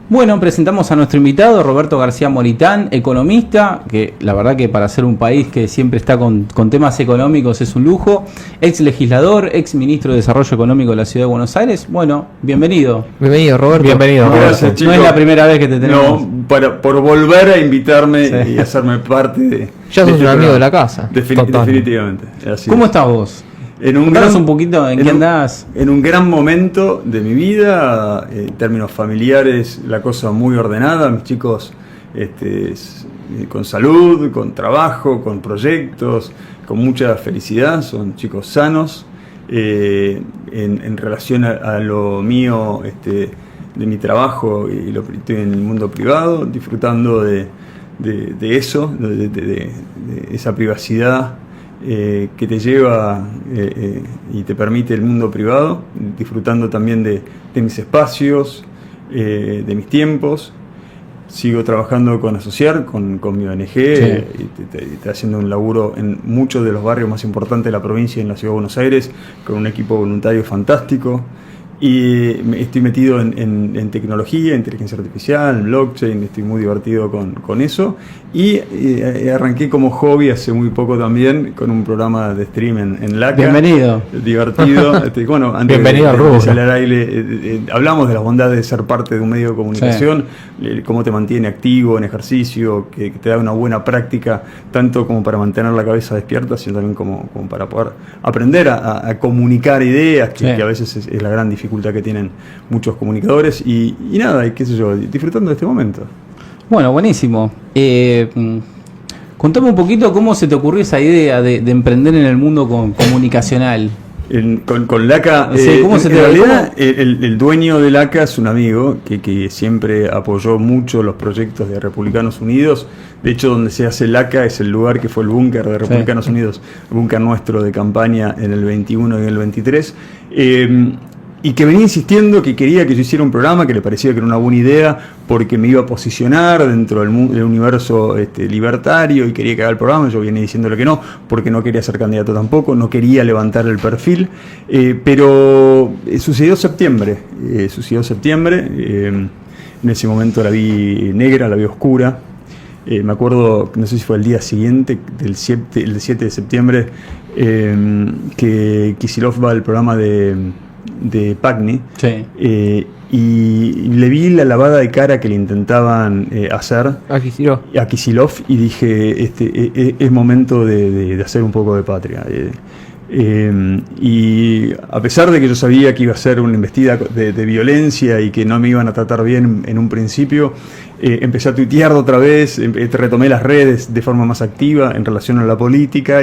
Bueno, presentamos a nuestro invitado, Roberto García Moritán, economista, que la verdad que para ser un país que siempre está con temas económicos es un lujo, ex legislador, ex ministro de Desarrollo Económico de la Ciudad de Buenos Aires. Bueno, bienvenido. Bienvenido, Roberto. Bienvenido, Roberto. Gracias, chicos. No es la primera vez que te tenemos. No, por volver a invitarme y hacerme parte de... Ya sos un amigo de la casa. Definitivamente. Así ¿Cómo estás vos? Contanos un poquito en qué andás. En un gran momento de mi vida, en términos familiares, la cosa muy ordenada. Mis chicos con salud, con trabajo, con proyectos, con mucha felicidad. Son chicos sanos. En relación a lo mío, de mi trabajo, y estoy en el mundo privado, disfrutando de eso, de esa privacidad que te lleva y te permite el mundo privado, disfrutando también de mis espacios, de mis tiempos. Sigo trabajando con Asociar, con mi ONG, y haciendo un laburo en muchos de los barrios más importantes de la provincia y en la Ciudad de Buenos Aires, con un equipo voluntario fantástico. Y estoy metido en tecnología, inteligencia artificial, blockchain, estoy muy divertido con eso. Y arranqué como hobby hace muy poco también con un programa de stream en LACA. Bienvenido. Divertido. Bueno, antes bienvenido de salir al aire, hablamos de las bondades de ser parte de un medio de comunicación, cómo te mantiene activo, en ejercicio, que te da una buena práctica, tanto como para mantener la cabeza despierta, sino también como para poder aprender a comunicar ideas, que a veces es la gran dificultad que tienen muchos comunicadores. Y nada, y qué sé yo, disfrutando de este momento. Bueno, buenísimo. Contame un poquito cómo se te ocurrió esa idea de emprender en el mundo comunicacional. Con LACA, ¿cómo se te en realidad el dueño de LACA es un amigo que siempre apoyó mucho los proyectos de Republicanos Unidos. De hecho, donde se hace LACA es el lugar que fue el búnker de Republicanos Unidos, el búnker nuestro de campaña en el 21 y en el 23. Y que venía insistiendo que quería que yo hiciera un programa, que le parecía que era una buena idea, porque me iba a posicionar dentro del universo libertario, y quería que haga el programa. Yo venía diciéndole que no, porque no quería ser candidato tampoco, no quería levantar el perfil. Pero sucedió septiembre. En ese momento la vi negra, la vi oscura. Me acuerdo, no sé si fue el día siguiente, el 7 de septiembre, que Kicillof va al programa de Pagni, y le vi la lavada de cara que le intentaban hacer a Kicillof, y dije, es momento de hacer un poco de patria. Y a pesar de que yo sabía que iba a ser una embestida de violencia y que no me iban a tratar bien en un principio, empecé a tuitear otra vez, retomé las redes de forma más activa en relación a la política,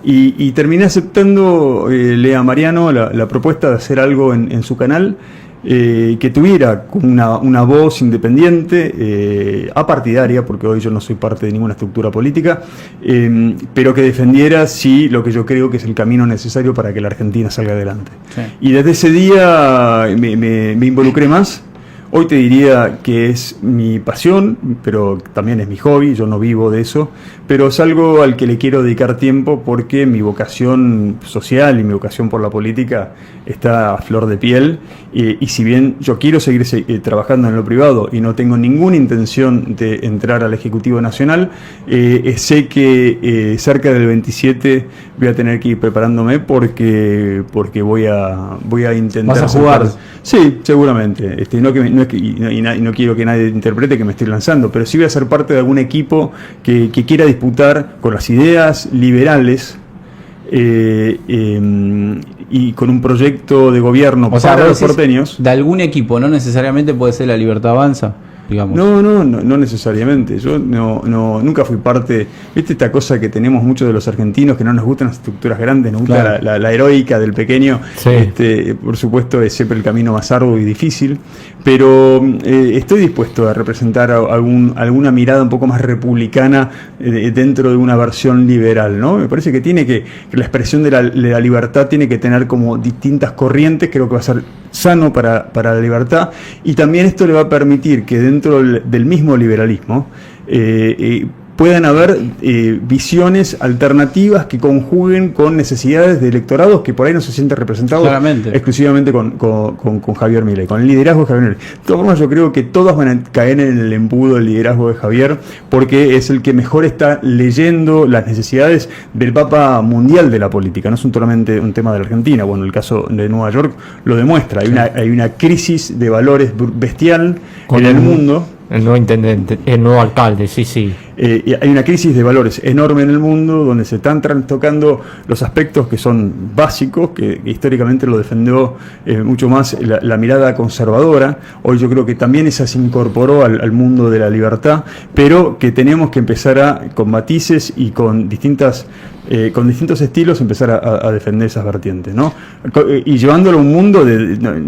y terminé aceptando a Mariano la propuesta de hacer algo en su canal que tuviera una voz independiente, apartidaria, porque hoy yo no soy parte de ninguna estructura política, pero que defendiera lo que yo creo que es el camino necesario para que la Argentina salga adelante. Y desde ese día me involucré más. Hoy te diría que es mi pasión, pero también es mi hobby. Yo no vivo de eso, pero es algo al que le quiero dedicar tiempo, porque mi vocación social y mi vocación por la política está a flor de piel, y si bien yo quiero seguir trabajando en lo privado y no tengo ninguna intención de entrar al Ejecutivo Nacional, sé que cerca del 27 voy a tener que ir preparándome, porque voy a intentar... ¿Vas a jugar? Sí, seguramente. No quiero que nadie interprete que me estoy lanzando, pero sí voy a ser parte de algún equipo que quiera disputar con las ideas liberales, y con un proyecto de gobierno para los porteños. De algún equipo, no necesariamente puede ser La Libertad Avanza, digamos. No necesariamente. Yo nunca fui parte. ¿Viste esta cosa que tenemos muchos de los argentinos, que no nos gustan las estructuras grandes, nos gusta la heroica del pequeño? Por supuesto, es siempre el camino más arduo y difícil, pero estoy dispuesto a representar alguna mirada un poco más republicana dentro de una versión liberal, ¿no? Me parece que la expresión de la libertad tiene que tener como distintas corrientes. Creo que va a ser sano para la libertad, y también esto le va a permitir que dentro del mismo liberalismo puedan haber visiones alternativas que conjuguen con necesidades de electorados que por ahí no se sienten representados Claramente. exclusivamente con Javier Milei, con el liderazgo de Javier Milei. De todas formas, yo creo que todas van a caer en el embudo del liderazgo de Javier, porque es el que mejor está leyendo las necesidades del Papa mundial de la política. No es solamente un tema de la Argentina. Bueno, el caso de Nueva York lo demuestra. Hay una crisis de valores bestial Con en el mundo. El nuevo intendente, el nuevo alcalde, sí. Y hay una crisis de valores enorme en el mundo donde se están tocando los aspectos que son básicos, que históricamente lo defendió mucho más la mirada conservadora. Hoy yo creo que también esa se incorporó al mundo de la libertad, pero que tenemos que empezar con matices y con distintos estilos empezar a defender esas vertientes, ¿no? Y llevándolo a un mundo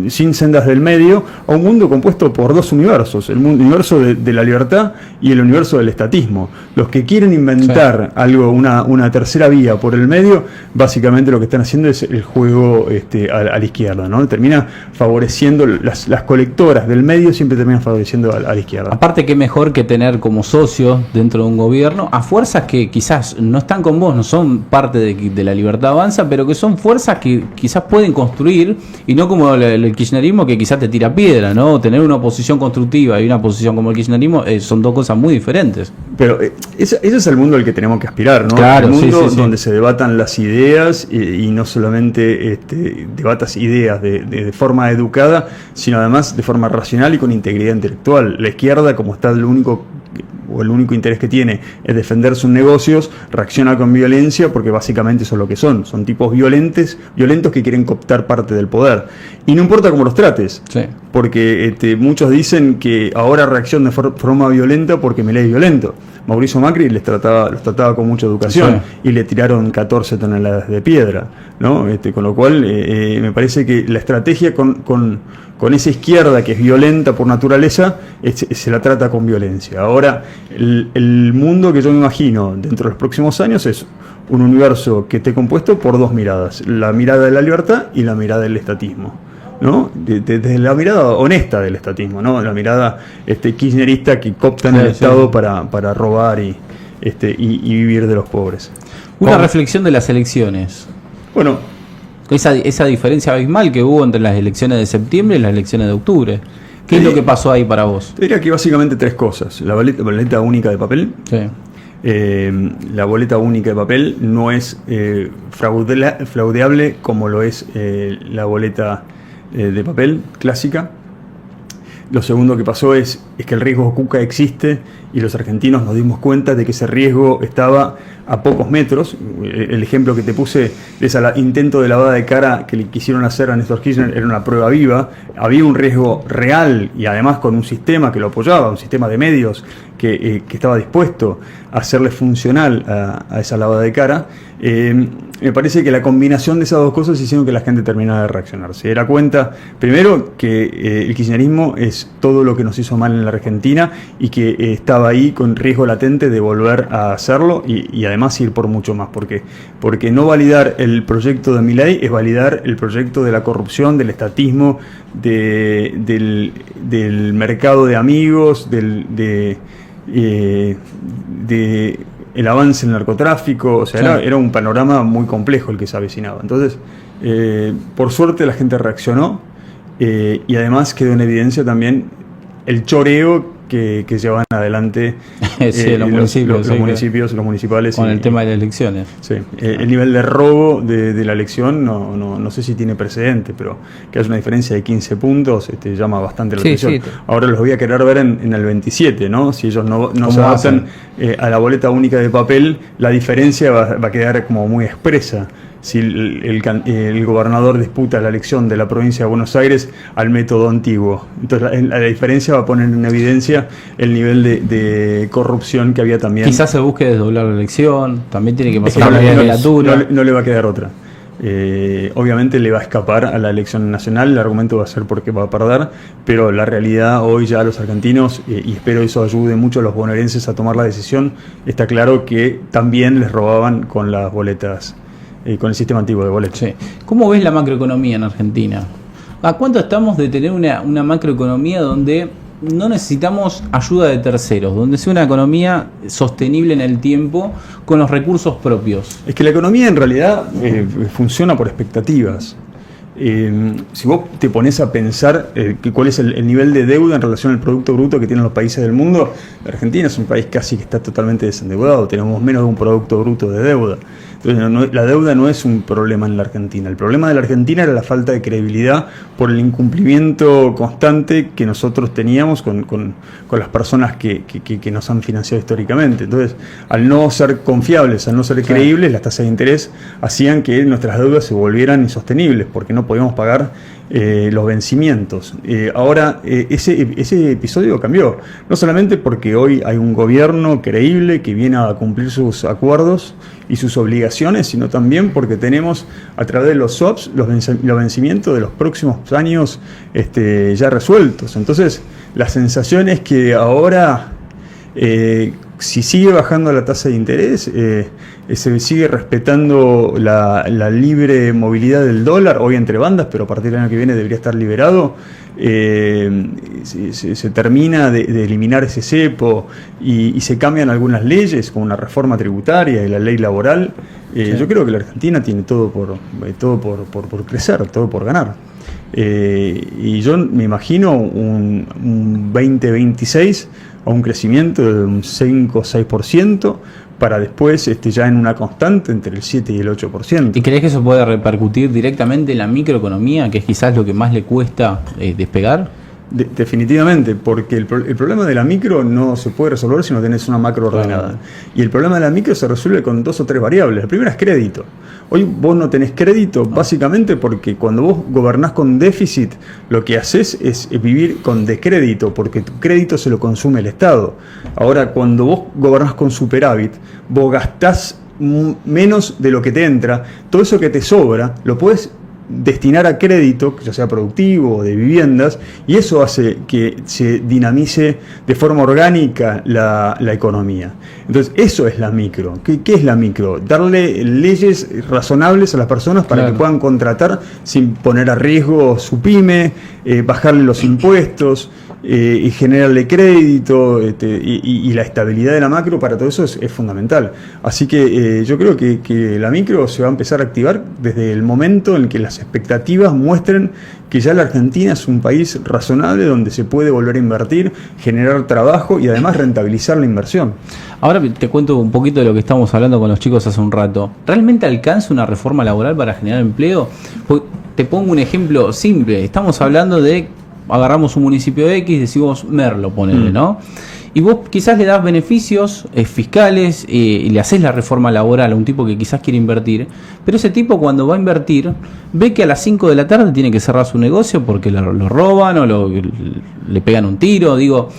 sin sendas del medio, a un mundo compuesto por dos universos, el universo de la libertad y el universo del estatismo. Los que quieren inventar algo, una tercera vía por el medio, básicamente lo que están haciendo es el juego a la izquierda, ¿no? Termina favoreciendo, las colectoras del medio siempre terminan favoreciendo a la izquierda. Aparte, que mejor que tener como socio dentro de un gobierno a fuerzas que quizás no están con vos, no son parte de la Libertad Avanza, pero que son fuerzas que quizás pueden construir, y no como el kirchnerismo, que quizás te tira piedra, ¿no? Tener una oposición constructiva y una posición como el kirchnerismo son dos cosas muy diferentes. Pero ese es el mundo al que tenemos que aspirar, ¿no? Claro, el mundo sí. donde se debatan las ideas y no solamente debatas ideas de forma educada, sino además de forma racional y con integridad intelectual. La izquierda, como está el único interés que tiene es defender sus negocios, reacciona con violencia porque básicamente eso es lo que son tipos violentos que quieren cooptar parte del poder. Y no importa cómo los trates, Sí. porque muchos dicen que ahora reacciona de forma violenta porque Milei es violento. Mauricio Macri los trataba con mucha educación, y le tiraron 14 toneladas de piedra, ¿no? Con lo cual me parece que la estrategia con esa izquierda que es violenta por naturaleza se la trata con violencia. Ahora, el mundo que yo me imagino dentro de los próximos años es un universo que esté compuesto por dos miradas: la mirada de la libertad y la mirada del estatismo, ¿no? Desde la mirada honesta del estatismo, ¿no? La mirada kirchnerista que coopta en el Estado para robar y vivir de los pobres. Una reflexión de las elecciones. Bueno, Esa diferencia abismal que hubo entre las elecciones de septiembre y las elecciones de octubre. ¿Qué es lo que pasó ahí para vos? te diría que básicamente tres cosas: la boleta única de papel. Sí. La boleta única de papel no es fraudeable como lo es la boleta de papel clásica. Lo segundo que pasó es que el riesgo Cuca existe, y los argentinos nos dimos cuenta de que ese riesgo estaba a pocos metros. El ejemplo que te puse de ese intento de lavada de cara que le quisieron hacer a Néstor Kirchner era una prueba viva. Había un riesgo real, y además con un sistema que lo apoyaba, un sistema de medios que estaba dispuesto a hacerle funcional a esa lavada de cara. Me parece que la combinación de esas dos cosas hicieron que la gente terminara de reaccionar. Se diera cuenta, primero, que el kirchnerismo es todo lo que nos hizo mal en la Argentina, y que estaba ahí con riesgo latente de volver a hacerlo y además ir por mucho más. Porque no validar el proyecto de Milei es validar el proyecto de la corrupción, del estatismo, del mercado de amigos, el avance en el narcotráfico. O sea, era un panorama muy complejo el que se avecinaba. Entonces, por suerte la gente reaccionó, y además quedó en evidencia también el choreo que llevan adelante los municipios, los municipales con el tema de las elecciones. Sí. El nivel de robo de la elección no sé si tiene precedente, pero que haya una diferencia de 15 puntos llama bastante la atención. Sí. Ahora los voy a querer ver en el 27, ¿no? Si ellos no se adaptan a la boleta única de papel, la diferencia va a quedar como muy expresa. Si el gobernador disputa la elección de la provincia de Buenos Aires al método antiguo, entonces la diferencia va a poner en evidencia el nivel de corrupción que había también. Quizás se busque desdoblar la elección, también tiene que pasar la legislatura. No le va a quedar otra. Obviamente le va a escapar a la elección nacional, el argumento va a ser porque va a perder, pero la realidad hoy ya los argentinos, y espero eso ayude mucho a los bonaerenses a tomar la decisión, está claro que también les robaban con las boletas, con el sistema antiguo de boletas. Sí. ¿Cómo ves la macroeconomía en Argentina? ¿A cuánto estamos de tener una macroeconomía donde no necesitamos ayuda de terceros, donde sea una economía sostenible en el tiempo con los recursos propios. Es que la economía en realidad funciona por expectativas. Si vos te pones a pensar cuál es el nivel de deuda en relación al Producto Bruto que tienen los países del mundo, Argentina es un país casi que está totalmente desendeudado, tenemos menos de un Producto Bruto de deuda. Entonces, la deuda no es un problema en la Argentina. El problema de la Argentina era la falta de credibilidad por el incumplimiento constante que nosotros teníamos con las personas que nos han financiado históricamente. Entonces, al no ser confiables, al no ser creíbles, las tasas de interés hacían que nuestras deudas se volvieran insostenibles porque no podíamos pagar los vencimientos. Ahora, ese episodio cambió. No solamente porque hoy hay un gobierno creíble que viene a cumplir sus acuerdos y sus obligaciones, sino también porque tenemos a través de los swaps los vencimientos de los próximos años ya resueltos. Entonces, la sensación es que ahora, si sigue bajando la tasa de interés, se sigue respetando la libre movilidad del dólar, hoy entre bandas, pero a partir del año que viene debería estar liberado. Se termina de eliminar ese cepo y se cambian algunas leyes, como una reforma tributaria y la ley laboral. Yo creo que la Argentina tiene todo por crecer, todo por ganar. Y yo me imagino un 2026 a un crecimiento de un 5 o 6%, para después ya en una constante entre el 7 y el 8%. ¿Y crees que eso puede repercutir directamente en la microeconomía, que es quizás lo que más le cuesta despegar? Definitivamente, porque el problema de la micro no se puede resolver si no tenés una macro ordenada. Y el problema de la micro se resuelve con 2 o 3 variables. La primera es crédito. Hoy vos no tenés crédito básicamente porque cuando vos gobernás con déficit, lo que haces es vivir con descrédito, porque tu crédito se lo consume el Estado. Ahora, cuando vos gobernás con superávit, vos gastás menos de lo que te entra. Todo eso que te sobra lo podés destinar a crédito, ya sea productivo o de viviendas, y eso hace que se dinamice de forma orgánica la economía. Entonces, eso es la micro. ¿Qué es la micro? Darle leyes razonables a las personas para que puedan contratar sin poner a riesgo su pyme, bajarle los impuestos, y generarle crédito, y la estabilidad de la macro. Para todo eso es fundamental. Así que yo creo que la micro se va a empezar a activar desde el momento en que las expectativas muestren que ya la Argentina es un país razonable donde se puede volver a invertir, generar trabajo y además rentabilizar la inversión. Ahora te cuento un poquito de lo que estábamos hablando con los chicos hace un rato. ¿Realmente alcanza una reforma laboral para generar empleo? Te pongo un ejemplo simple. Estamos hablando de, agarramos un municipio X, decimos Merlo, ponele, ¿no? Y vos quizás le das beneficios fiscales y le haces la reforma laboral a un tipo que quizás quiere invertir, pero ese tipo cuando va a invertir ve que a las 5 de la tarde tiene que cerrar su negocio porque lo roban o le pegan un tiro. Digo,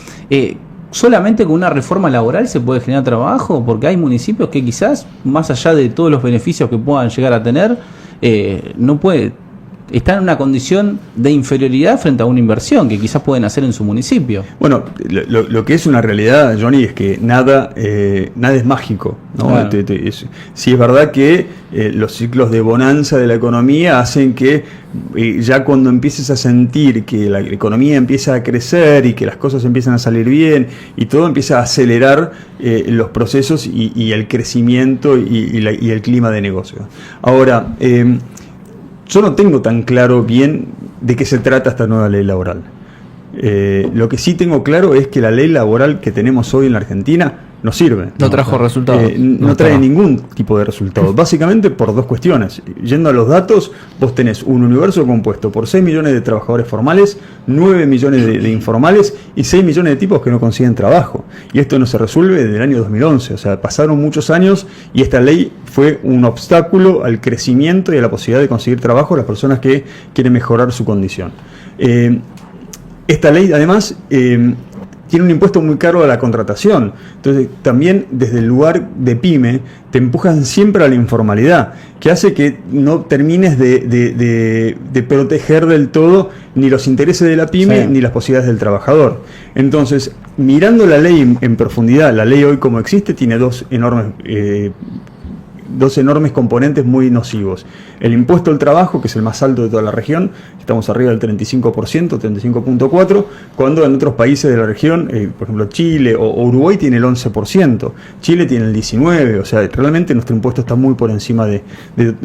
solamente con una reforma laboral se puede generar trabajo, porque hay municipios que quizás, más allá de todos los beneficios que puedan llegar a tener, no puede... Está en una condición de inferioridad frente a una inversión que quizás pueden hacer en su municipio. Bueno, lo que es una realidad, Johnny, es que nada es mágico, ¿no? Claro. Sí es verdad que los ciclos de bonanza de la economía hacen que ya cuando empieces a sentir que la economía empieza a crecer y que las cosas empiezan a salir bien y todo empieza a acelerar los procesos y el crecimiento y el clima de negocio. Ahora, yo no tengo tan claro bien de qué se trata esta nueva ley laboral. Lo que sí tengo claro es que la ley laboral que tenemos hoy en la Argentina no sirve. No trajo resultados. No trae ningún tipo de resultados. Básicamente por 2 cuestiones. Yendo a los datos, vos tenés un universo compuesto por 6 millones de trabajadores formales, 9 millones de informales y 6 millones de tipos que no consiguen trabajo. Y esto no se resuelve desde el año 2011. O sea, pasaron muchos años y esta ley fue un obstáculo al crecimiento y a la posibilidad de conseguir trabajo a las personas que quieren mejorar su condición. Esta ley, además, tiene un impuesto muy caro a la contratación. Entonces, también desde el lugar de pyme, te empujan siempre a la informalidad, que hace que no termines de proteger del todo ni los intereses de la pyme ni las posibilidades del trabajador. Entonces, mirando la ley en profundidad, la ley hoy como existe tiene 2 enormes dos enormes componentes muy nocivos. El impuesto al trabajo, que es el más alto de toda la región, estamos arriba del 35%, 35.4%, cuando en otros países de la región, por ejemplo Chile o Uruguay tiene el 11%, Chile tiene el 19%, o sea, realmente nuestro impuesto está muy por encima de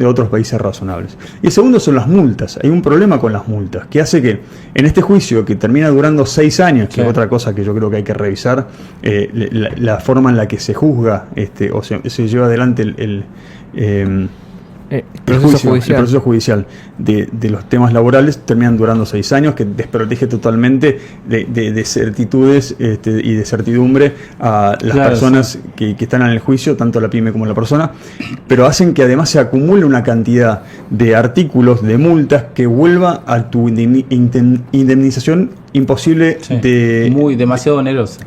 otros países razonables. Y el segundo son las multas. Hay un problema con las multas, que hace que en este juicio, que termina durando 6 años, que es otra cosa que yo creo que hay que revisar, la forma en la que se juzga o se lleva adelante el proceso judicial de los temas laborales, terminan durando 6 años, que desprotege totalmente de certitudes y de certidumbre a las personas que están en el juicio, tanto la pyme como la persona, pero hacen que además se acumule una cantidad de artículos, de multas, que vuelva a tu indemnización imposible demasiado onerosa.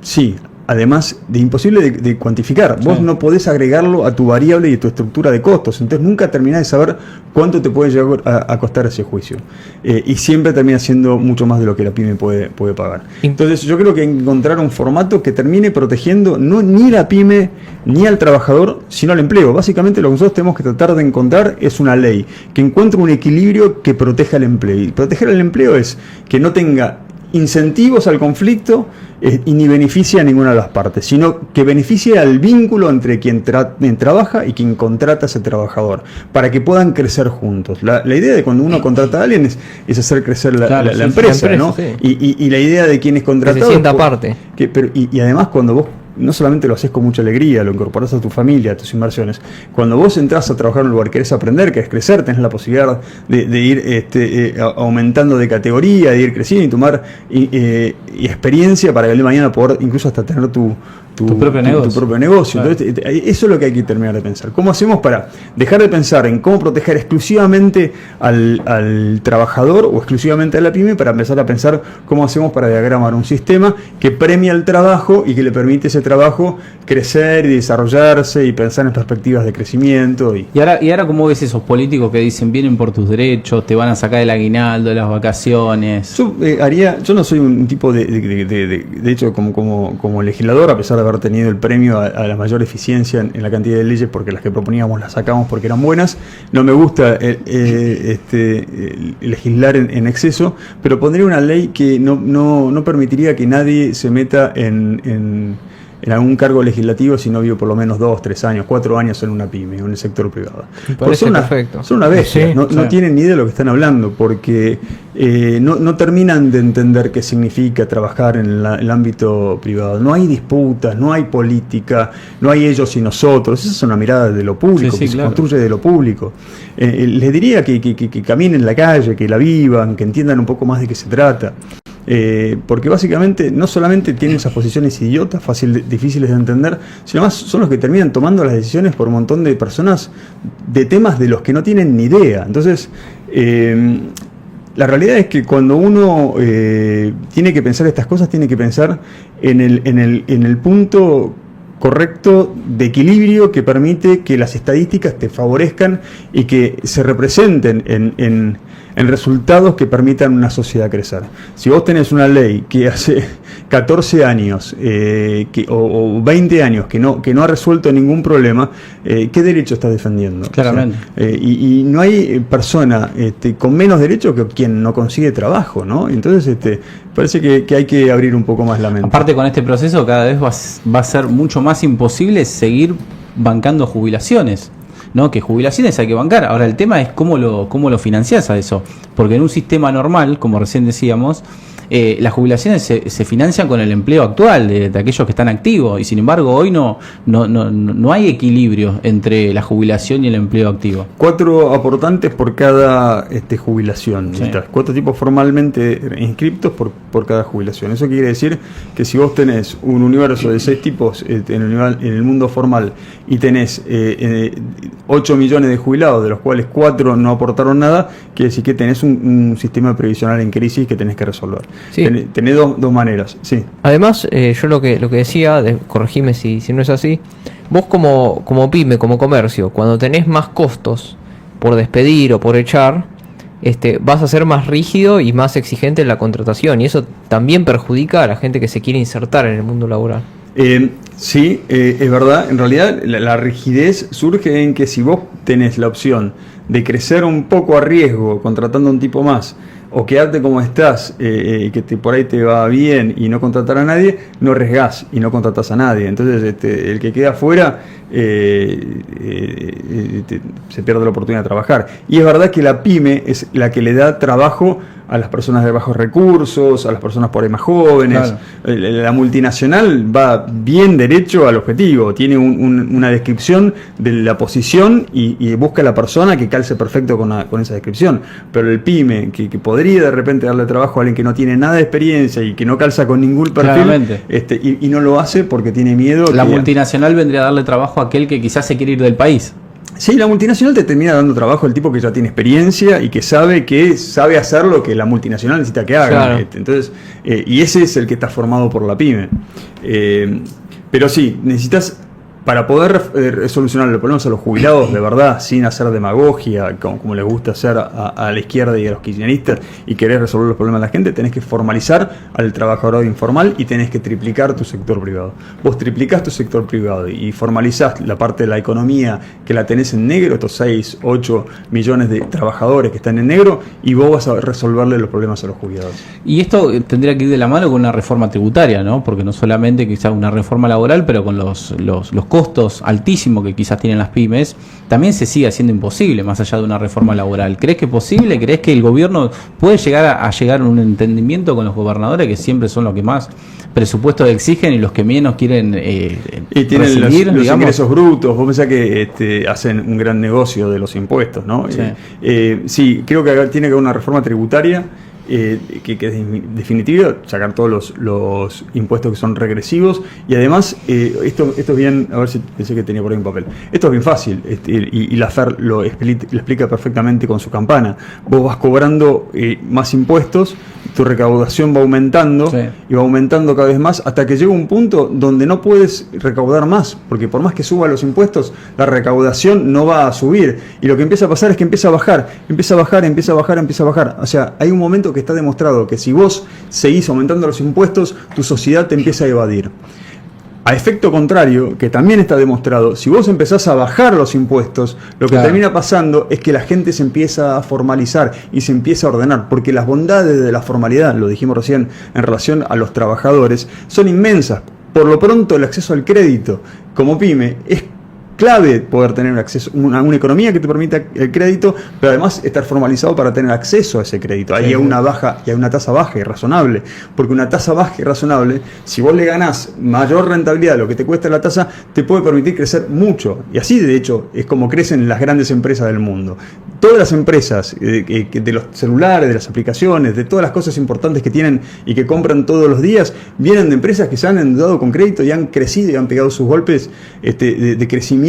Sí. Además de imposible de cuantificar. Vos no podés agregarlo a tu variable y a tu estructura de costos. Entonces nunca terminás de saber cuánto te puede llegar a costar ese juicio. Y siempre termina siendo mucho más de lo que la pyme puede pagar. Entonces yo creo que hay que encontrar un formato que termine protegiendo ni la pyme ni al trabajador, sino al empleo. Básicamente lo que nosotros tenemos que tratar de encontrar es una ley que encuentre un equilibrio que proteja el empleo. Y proteger el empleo es que no tenga incentivos al conflicto y ni beneficia a ninguna de las partes, sino que beneficie al vínculo entre quien trabaja y quien contrata a ese trabajador, para que puedan crecer juntos. La idea de cuando uno contrata a alguien es hacer crecer la empresa, ¿no? Sí. Y la idea de quien es contratado... Que se sienta aparte. Y además cuando vos no solamente lo haces con mucha alegría, lo incorporás a tu familia, a tus inversiones. Cuando vos entras a trabajar en un lugar, querés aprender, querés crecer, tenés la posibilidad de ir aumentando de categoría, de ir creciendo y tomar experiencia para que el día de mañana poder incluso hasta tener tu propio negocio. Claro. Entonces, eso es lo que hay que terminar de pensar. ¿Cómo hacemos para dejar de pensar en cómo proteger exclusivamente al trabajador o exclusivamente a la pyme, para empezar a pensar cómo hacemos para diagramar un sistema que premia el trabajo y que le permite a ese trabajo crecer y desarrollarse y pensar en perspectivas de crecimiento? Y ahora ¿cómo ves esos políticos que dicen vienen por tus derechos, te van a sacar el aguinaldo, las vacaciones? Yo no soy un tipo de hecho como legislador, a pesar de haber tenido el premio a la mayor eficiencia en la cantidad de leyes, porque las que proponíamos las sacamos porque eran buenas. No me gusta legislar en exceso, pero pondría una ley que no permitiría que nadie se meta en algún cargo legislativo si no vive por lo menos 2, 3 años, 4 años en una pyme o en el sector privado. Son una bestia, no tienen ni idea de lo que están hablando, porque no terminan de entender qué significa trabajar en el ámbito privado. No hay disputas, no hay política, no hay ellos y nosotros. Esa es una mirada de lo público, se construye de lo público. Les diría que caminen la calle, que la vivan, que entiendan un poco más de qué se trata. Porque básicamente no solamente tienen esas posiciones idiotas, difíciles de entender, sino más son los que terminan tomando las decisiones por un montón de personas de temas de los que no tienen ni idea. Entonces, la realidad es que cuando uno tiene que pensar estas cosas, tiene que pensar en el punto correcto de equilibrio que permite que las estadísticas te favorezcan y que se representen en resultados que permitan una sociedad crecer. Si vos tenés una ley que hace 14 años o 20 años que no ha resuelto ningún problema, ¿qué derecho estás defendiendo? Claramente. O sea, y no hay persona con menos derecho que quien no consigue trabajo, ¿no? Entonces parece que hay que abrir un poco más la mente. Aparte, con este proceso cada vez va a ser mucho más imposible seguir bancando jubilaciones, ¿no? Que jubilaciones hay que bancar. Ahora el tema es cómo lo financiás a eso, porque en un sistema normal, como recién decíamos, las jubilaciones se financian con el empleo actual de aquellos que están activos, y sin embargo hoy no hay equilibrio entre la jubilación y el empleo activo. 4 aportantes por cada jubilación. Sí. 4 tipos formalmente inscriptos por cada jubilación. Eso quiere decir que si vos tenés un universo de 6 tipos en el mundo formal y tenés 8 millones de jubilados, de los cuales 4 no aportaron nada, quiere decir que tenés un sistema previsional en crisis que tenés que resolver. Sí. Tenés dos maneras. Sí. Además, yo lo que decía, corregime si no es así, vos como pyme, como comercio, cuando tenés más costos por despedir o por echar, vas a ser más rígido y más exigente en la contratación, y eso también perjudica a la gente que se quiere insertar en el mundo laboral. Sí, es verdad. En realidad la rigidez surge en que si vos tenés la opción de crecer un poco a riesgo contratando a un tipo más, o quedarte como estás, que por ahí te va bien y no contratar a nadie, no arriesgás y no contratás a nadie. Entonces el que queda afuera se pierde la oportunidad de trabajar. Y es verdad que la pyme es la que le da trabajo a las personas de bajos recursos, a las personas por ahí más jóvenes. Claro. La multinacional va bien derecho al objetivo, tiene una descripción de la posición y busca a la persona que calce perfecto con esa descripción. Pero el pyme, que podría de repente darle trabajo a alguien que no tiene nada de experiencia y que no calza con ningún perfil, y no lo hace porque tiene miedo. La multinacional vendría a darle trabajo a aquel que quizás se quiere ir del país. Sí, la multinacional te termina dando trabajo el tipo que ya tiene experiencia y que sabe hacer lo que la multinacional necesita que haga. Claro. Entonces, y ese es el que está formado por la pyme. Pero sí, necesitas, para poder solucionar los problemas a los jubilados de verdad, sin hacer demagogia, como les gusta hacer a la izquierda y a los kirchneristas, y querer resolver los problemas de la gente, tenés que formalizar al trabajador informal y tenés que triplicar tu sector privado. Vos triplicás tu sector privado y formalizás la parte de la economía que la tenés en negro, estos 6, 8 millones de trabajadores que están en negro, y vos vas a resolverle los problemas a los jubilados. Y esto tendría que ir de la mano con una reforma tributaria, ¿no? Porque no solamente quizás una reforma laboral, pero con los costos altísimos que quizás tienen las pymes, también se sigue haciendo imposible más allá de una reforma laboral. ¿Crees que es posible? ¿Crees que el gobierno puede llegar a llegar a un entendimiento con los gobernadores, que siempre son los que más presupuestos exigen y los que menos quieren y tienen recibir, los ingresos brutos? Vos pensás que hacen un gran negocio de los impuestos, ¿no? Sí, sí, creo que tiene que haber una reforma tributaria que es definitivo, sacar todos los impuestos que son regresivos, y además esto es bien, a ver si pensé que tenía por ahí un papel, esto es bien fácil, y la FER lo explica perfectamente con su campana. Vos vas cobrando más impuestos, tu recaudación va aumentando, sí, y va aumentando cada vez más hasta que llega un punto donde no puedes recaudar más, porque por más que suba los impuestos, la recaudación no va a subir, y lo que empieza a pasar es que empieza a bajar. O sea, hay un momento que está demostrado que si vos seguís aumentando los impuestos, tu sociedad te empieza a evadir. A efecto contrario, que también está demostrado, si vos empezás a bajar los impuestos, lo que termina pasando es que la gente se empieza a formalizar y se empieza a ordenar, porque las bondades de la formalidad, lo dijimos recién en relación a los trabajadores, son inmensas. Por lo pronto, el acceso al crédito como pyme es clave, poder tener acceso a una economía que te permita el crédito, pero además estar formalizado para tener acceso a ese crédito. Ahí hay una tasa baja y razonable, porque una tasa baja y razonable, si vos le ganás mayor rentabilidad de lo que te cuesta la tasa, te puede permitir crecer mucho. Y así, de hecho, es como crecen las grandes empresas del mundo. Todas las empresas de los celulares, de las aplicaciones, de todas las cosas importantes que tienen y que compran todos los días, vienen de empresas que se han endeudado con crédito y han crecido y han pegado sus golpes de crecimiento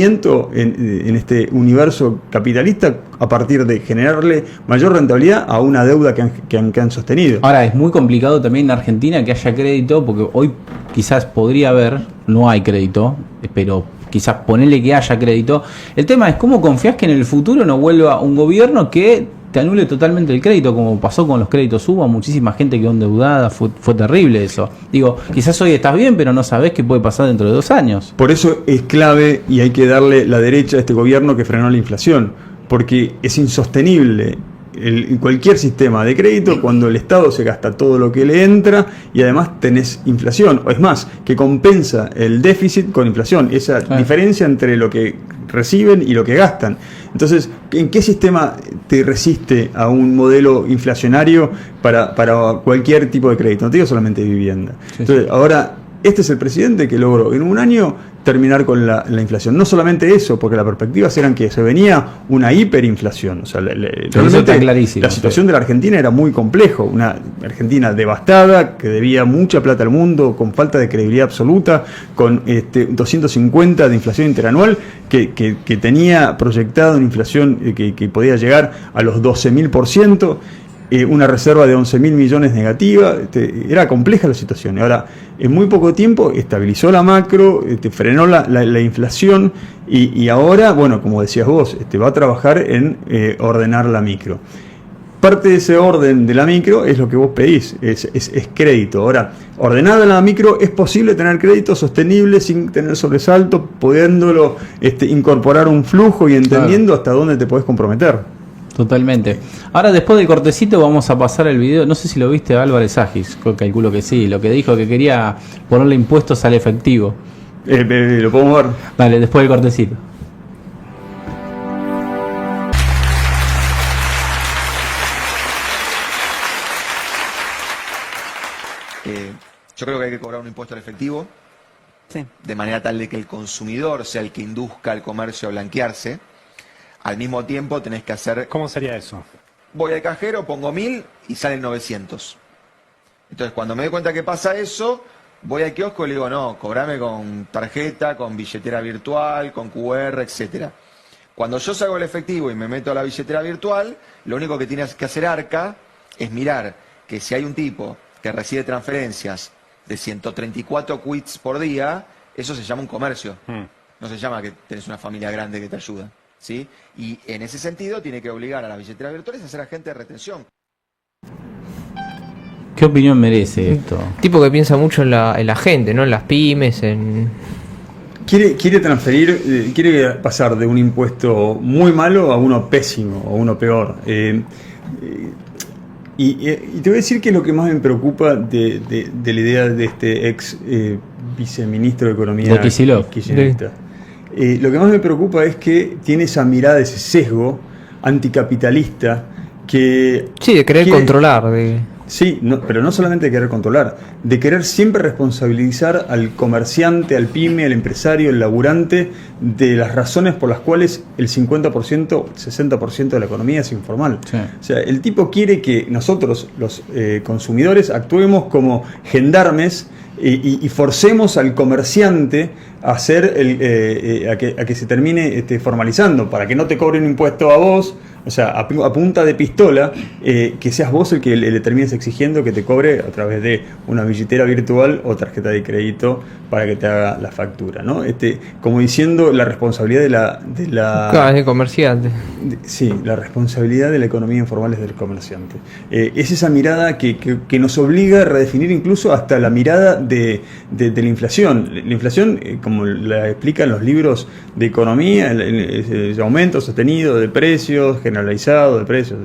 en este universo capitalista a partir de generarle mayor rentabilidad a una deuda que han sostenido. Ahora, es muy complicado también en Argentina que haya crédito, porque hoy quizás podría haber, no hay crédito, pero quizás ponerle que haya crédito. El tema es cómo confías que en el futuro no vuelva un gobierno que te anule totalmente el crédito, como pasó con los créditos. Hubo muchísima gente que quedó endeudada, fue terrible eso. Digo, quizás hoy estás bien, pero no sabés qué puede pasar dentro de 2 años. Por eso es clave, y hay que darle la derecha a este gobierno que frenó la inflación, porque es insostenible cualquier sistema de crédito cuando el Estado se gasta todo lo que le entra y además tenés inflación, o es más, que compensa el déficit con inflación, esa diferencia entre lo que reciben y lo que gastan. Entonces, ¿en qué sistema te resiste a un modelo inflacionario para cualquier tipo de crédito? No te digo solamente de vivienda. Entonces, ahora, este es el presidente que logró en un año terminar con la inflación. No solamente eso, porque las perspectivas eran que se venía una hiperinflación. O sea, realmente la situación de la Argentina era muy complejo. Una Argentina devastada, que debía mucha plata al mundo, con falta de credibilidad absoluta, con 250 de inflación interanual, que tenía proyectado una inflación que podía llegar a los 12.000%. Una reserva de 11.000 millones negativa, era compleja la situación. Ahora, en muy poco tiempo estabilizó la macro, frenó la inflación y ahora, bueno, como decías vos, va a trabajar en ordenar la micro. parte de ese orden de la micro es lo que vos pedís, es crédito. Ahora, ordenada la micro, es posible tener crédito sostenible sin tener sobresalto, pudiéndolo incorporar un flujo y entendiendo hasta dónde te podés comprometer. Totalmente. Ahora, después del cortecito, vamos a pasar el video. No sé si lo viste a Álvarez Agis, calculo que sí. Lo que dijo que quería ponerle impuestos al efectivo. Lo podemos ver. Dale, después del cortecito. Yo creo que hay que cobrar un impuesto al efectivo, Sí. de manera tal de que el consumidor sea el que induzca al comercio a blanquearse. Al mismo tiempo tenés que hacer... ¿Cómo sería eso? Voy al cajero, pongo 1.000 y salen 900. Entonces, cuando me doy cuenta que pasa eso, voy al kiosco y le digo, no, cobrame con tarjeta, con billetera virtual, con QR, etcétera. Cuando yo salgo el efectivo y me meto a la billetera virtual, lo único que tiene que hacer Arca es mirar que si hay un tipo que recibe transferencias de 134 quits por día, eso se llama un comercio. No se llama que tenés una familia grande que te ayuda, ¿sí? Y en ese sentido tiene que obligar a las billeteras virtuales a ser agente de retención. ¿Qué opinión merece esto? Tipo que piensa mucho en la gente, ¿no? En las pymes, en... Quiere transferir, quiere pasar de un impuesto muy malo a uno pésimo, o uno peor. Y te voy a decir que es lo que más me preocupa de la idea de este ex viceministro de Economía De Kicillof. kirchnerista. Lo que más me preocupa es que tiene esa mirada, ese sesgo anticapitalista que... Sí, de querer quiere- controlar. De... Sí, pero no solamente de querer controlar, de querer siempre responsabilizar al comerciante, al pyme, al empresario, al laburante, de las razones por las cuales el 50%, 60% de la economía es informal. Sí. O sea, el tipo quiere que nosotros, los consumidores, actuemos como gendarmes y forcemos al comerciante a hacer a que se termine formalizando, para que no te cobre un impuesto a vos. O sea, a punta de pistola, que seas vos el que le termines exigiendo que te cobre a través de una billetera virtual o tarjeta de crédito para que te haga la factura, ¿no? Como diciendo la responsabilidad de la Claro, es de comerciante. sí, la responsabilidad de la economía informal es del comerciante. Es esa mirada que nos obliga a redefinir incluso hasta la mirada de la inflación. La inflación, como la explican los libros de economía, el aumento sostenido de precios, generalizado de precios.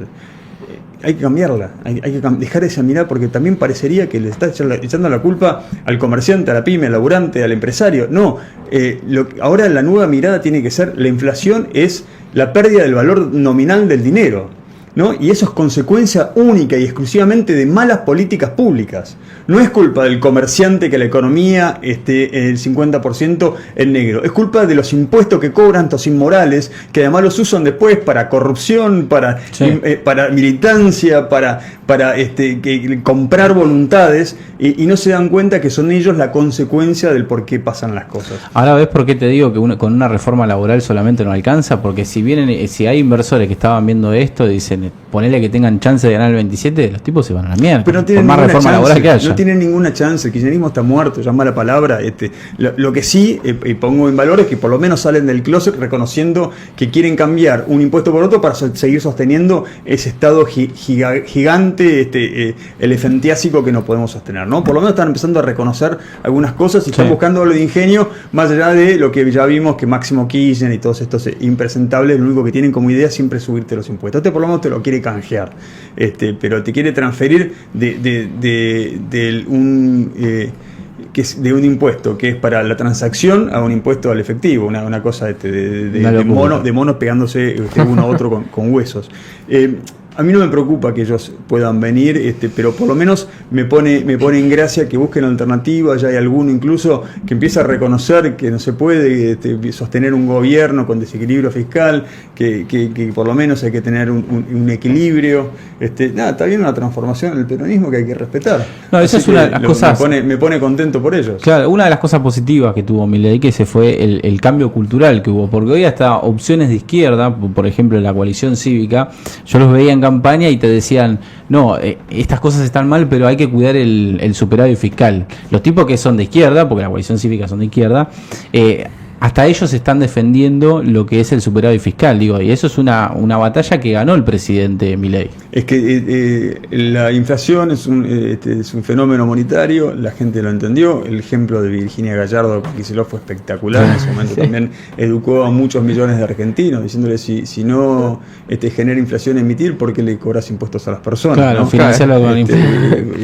Hay que cambiarla, hay que dejar esa mirada, porque también parecería que le está echando la culpa al comerciante, a la pyme, al laburante, al empresario. No, ahora la nueva mirada tiene que ser: la inflación es la pérdida del valor nominal del dinero, ¿no? Y eso es consecuencia única y exclusivamente de malas políticas públicas. No es culpa del comerciante que la economía esté el 50% en negro. Es culpa de los impuestos que cobran estos inmorales, que además los usan después para corrupción, para militancia, para comprar voluntades, y no se dan cuenta que son ellos la consecuencia del por qué pasan las cosas. Ahora ves por qué te digo que con una reforma laboral solamente no alcanza, porque si hay inversores que estaban viendo esto y dicen, ponele que tengan chance de ganar el 27, los tipos se van a la mierda. Pero no por tienen más ninguna reforma chance, laboral que haya. no tienen ninguna chance. El kirchnerismo está muerto, ya es mala palabra. Lo que sí pongo en valor es que por lo menos salen del closet reconociendo que quieren cambiar un impuesto por otro para seguir sosteniendo ese estado gigante, elefantiásico que no podemos sostener, ¿no? Por lo menos están empezando a reconocer algunas cosas y están buscando lo de ingenio, más allá de lo que ya vimos que Máximo Kirchner y todos estos impresentables, lo único que tienen como idea siempre es subirte los impuestos. Por lo menos te lo quiere canjear, pero te quiere transferir de un impuesto que es para la transacción a un impuesto al efectivo, una cosa de monos pegándose uno a otro con huesos. A mí no me preocupa que ellos puedan venir, pero por lo menos me pone en gracia que busquen alternativas. Ya hay alguno incluso que empieza a reconocer que no se puede sostener un gobierno con desequilibrio fiscal, que por lo menos hay que tener un equilibrio. Está bien una transformación en el peronismo que hay que respetar. No, esa es una de las cosas. Me pone contento por ellos. Claro, una de las cosas positivas que tuvo Milei, que ese fue el cambio cultural que hubo, porque hoy hasta opciones de izquierda, por ejemplo la coalición cívica, yo los veía en campaña y te decían, no, estas cosas están mal, pero hay que cuidar el superávit fiscal. Los tipos que son de izquierda, porque la coalición cívica son de izquierda, hasta ellos están defendiendo lo que es el superávit fiscal, digo, y eso es una batalla que ganó el presidente Milei. Es que la inflación es un fenómeno monetario, la gente lo entendió. El ejemplo de Virginia Gallardo con Kicillof fue espectacular. En ese momento también educó a muchos millones de argentinos, diciéndole si no genera inflación emitir, ¿por qué le cobras impuestos a las personas? Claro, ¿no? financiarlo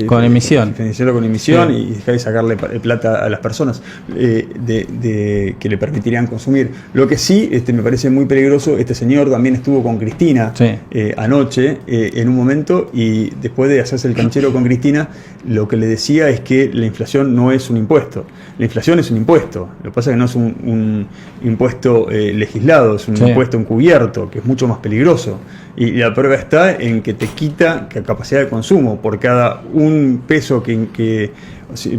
con emisión. Financiarlo con emisión, sí. Y dejar de sacarle plata a las personas que le permitirían consumir. Lo que sí me parece muy peligroso, este señor también estuvo con Cristina Sí. Anoche en un momento, y después de hacerse el canchero con Cristina, lo que le decía es que la inflación no es un impuesto. La inflación es un impuesto. Lo que pasa es que no es un impuesto legislado, es un Sí. impuesto encubierto, que es mucho más peligroso. Y la prueba está en que te quita capacidad de consumo. Por cada un peso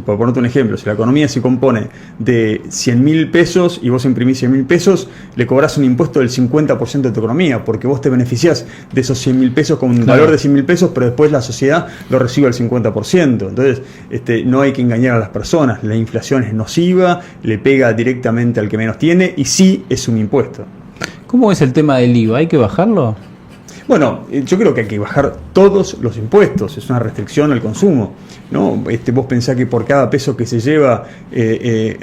por ponerte un ejemplo, si la economía se compone de 100.000 pesos y vos imprimís 100.000 pesos, le cobrás un impuesto del 50% de tu economía, porque vos te beneficiás de esos 100.000 pesos con un valor de 100.000 pesos, pero después la sociedad lo recibe al 50%. Entonces, no hay que engañar a las personas. La inflación es nociva, le pega directamente al que menos tiene, y sí es un impuesto. ¿Cómo es el tema del IVA? ¿Hay que bajarlo? Bueno, yo creo que hay que bajar todos los impuestos, es una restricción al consumo, ¿no? Vos pensás que por cada peso que se lleva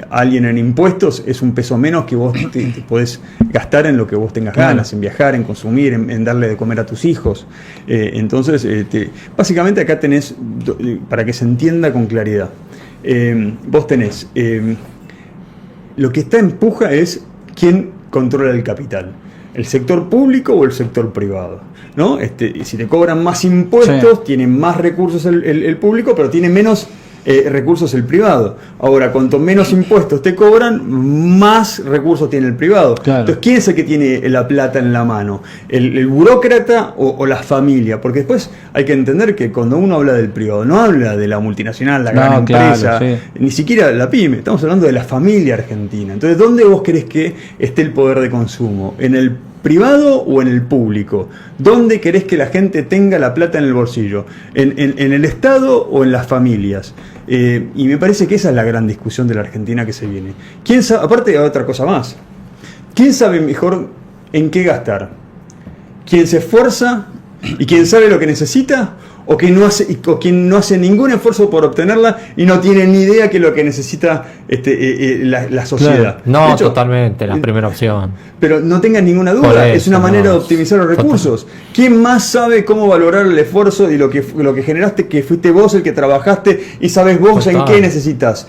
alguien en impuestos es un peso menos que vos te podés gastar en lo que vos tengas ganas, en viajar, en consumir, en darle de comer a tus hijos. Entonces, básicamente acá tenés, para que se entienda con claridad, vos tenés, lo que está en puja es quién controla el capital. ¿El sector público o el sector privado? ¿No? Si te cobran más impuestos, sí. Tiene más recursos el público, pero tiene menos recursos el privado. Ahora, cuanto menos impuestos te cobran, más recursos tiene el privado. Claro. Entonces, ¿quién es el que tiene la plata en la mano? ¿El burócrata o la familia? Porque después hay que entender que cuando uno habla del privado, no habla de la multinacional, la gran empresa, claro, sí. Ni siquiera la pyme, estamos hablando de la familia argentina. Entonces, ¿dónde vos querés que esté el poder de consumo? ¿En el privado o en el público? ¿Dónde querés que la gente tenga la plata en el bolsillo? ¿En el Estado o en las familias? Y me parece que esa es la gran discusión de la Argentina que se viene. ¿Quién sabe? Aparte de otra cosa más, ¿quién sabe mejor en qué gastar? ¿Quién se esfuerza y quién sabe lo que necesita? ¿O quien no hace ningún esfuerzo por obtenerla y no tiene ni idea que lo que necesita la sociedad? Claro. No, hecho, totalmente, la primera opción. Pero no tengan ninguna duda, Por eso, es una manera no, de optimizar los recursos. ¿Quién más sabe cómo valorar el esfuerzo y lo que generaste, que fuiste vos el que trabajaste y sabes vos Total. en qué necesitas?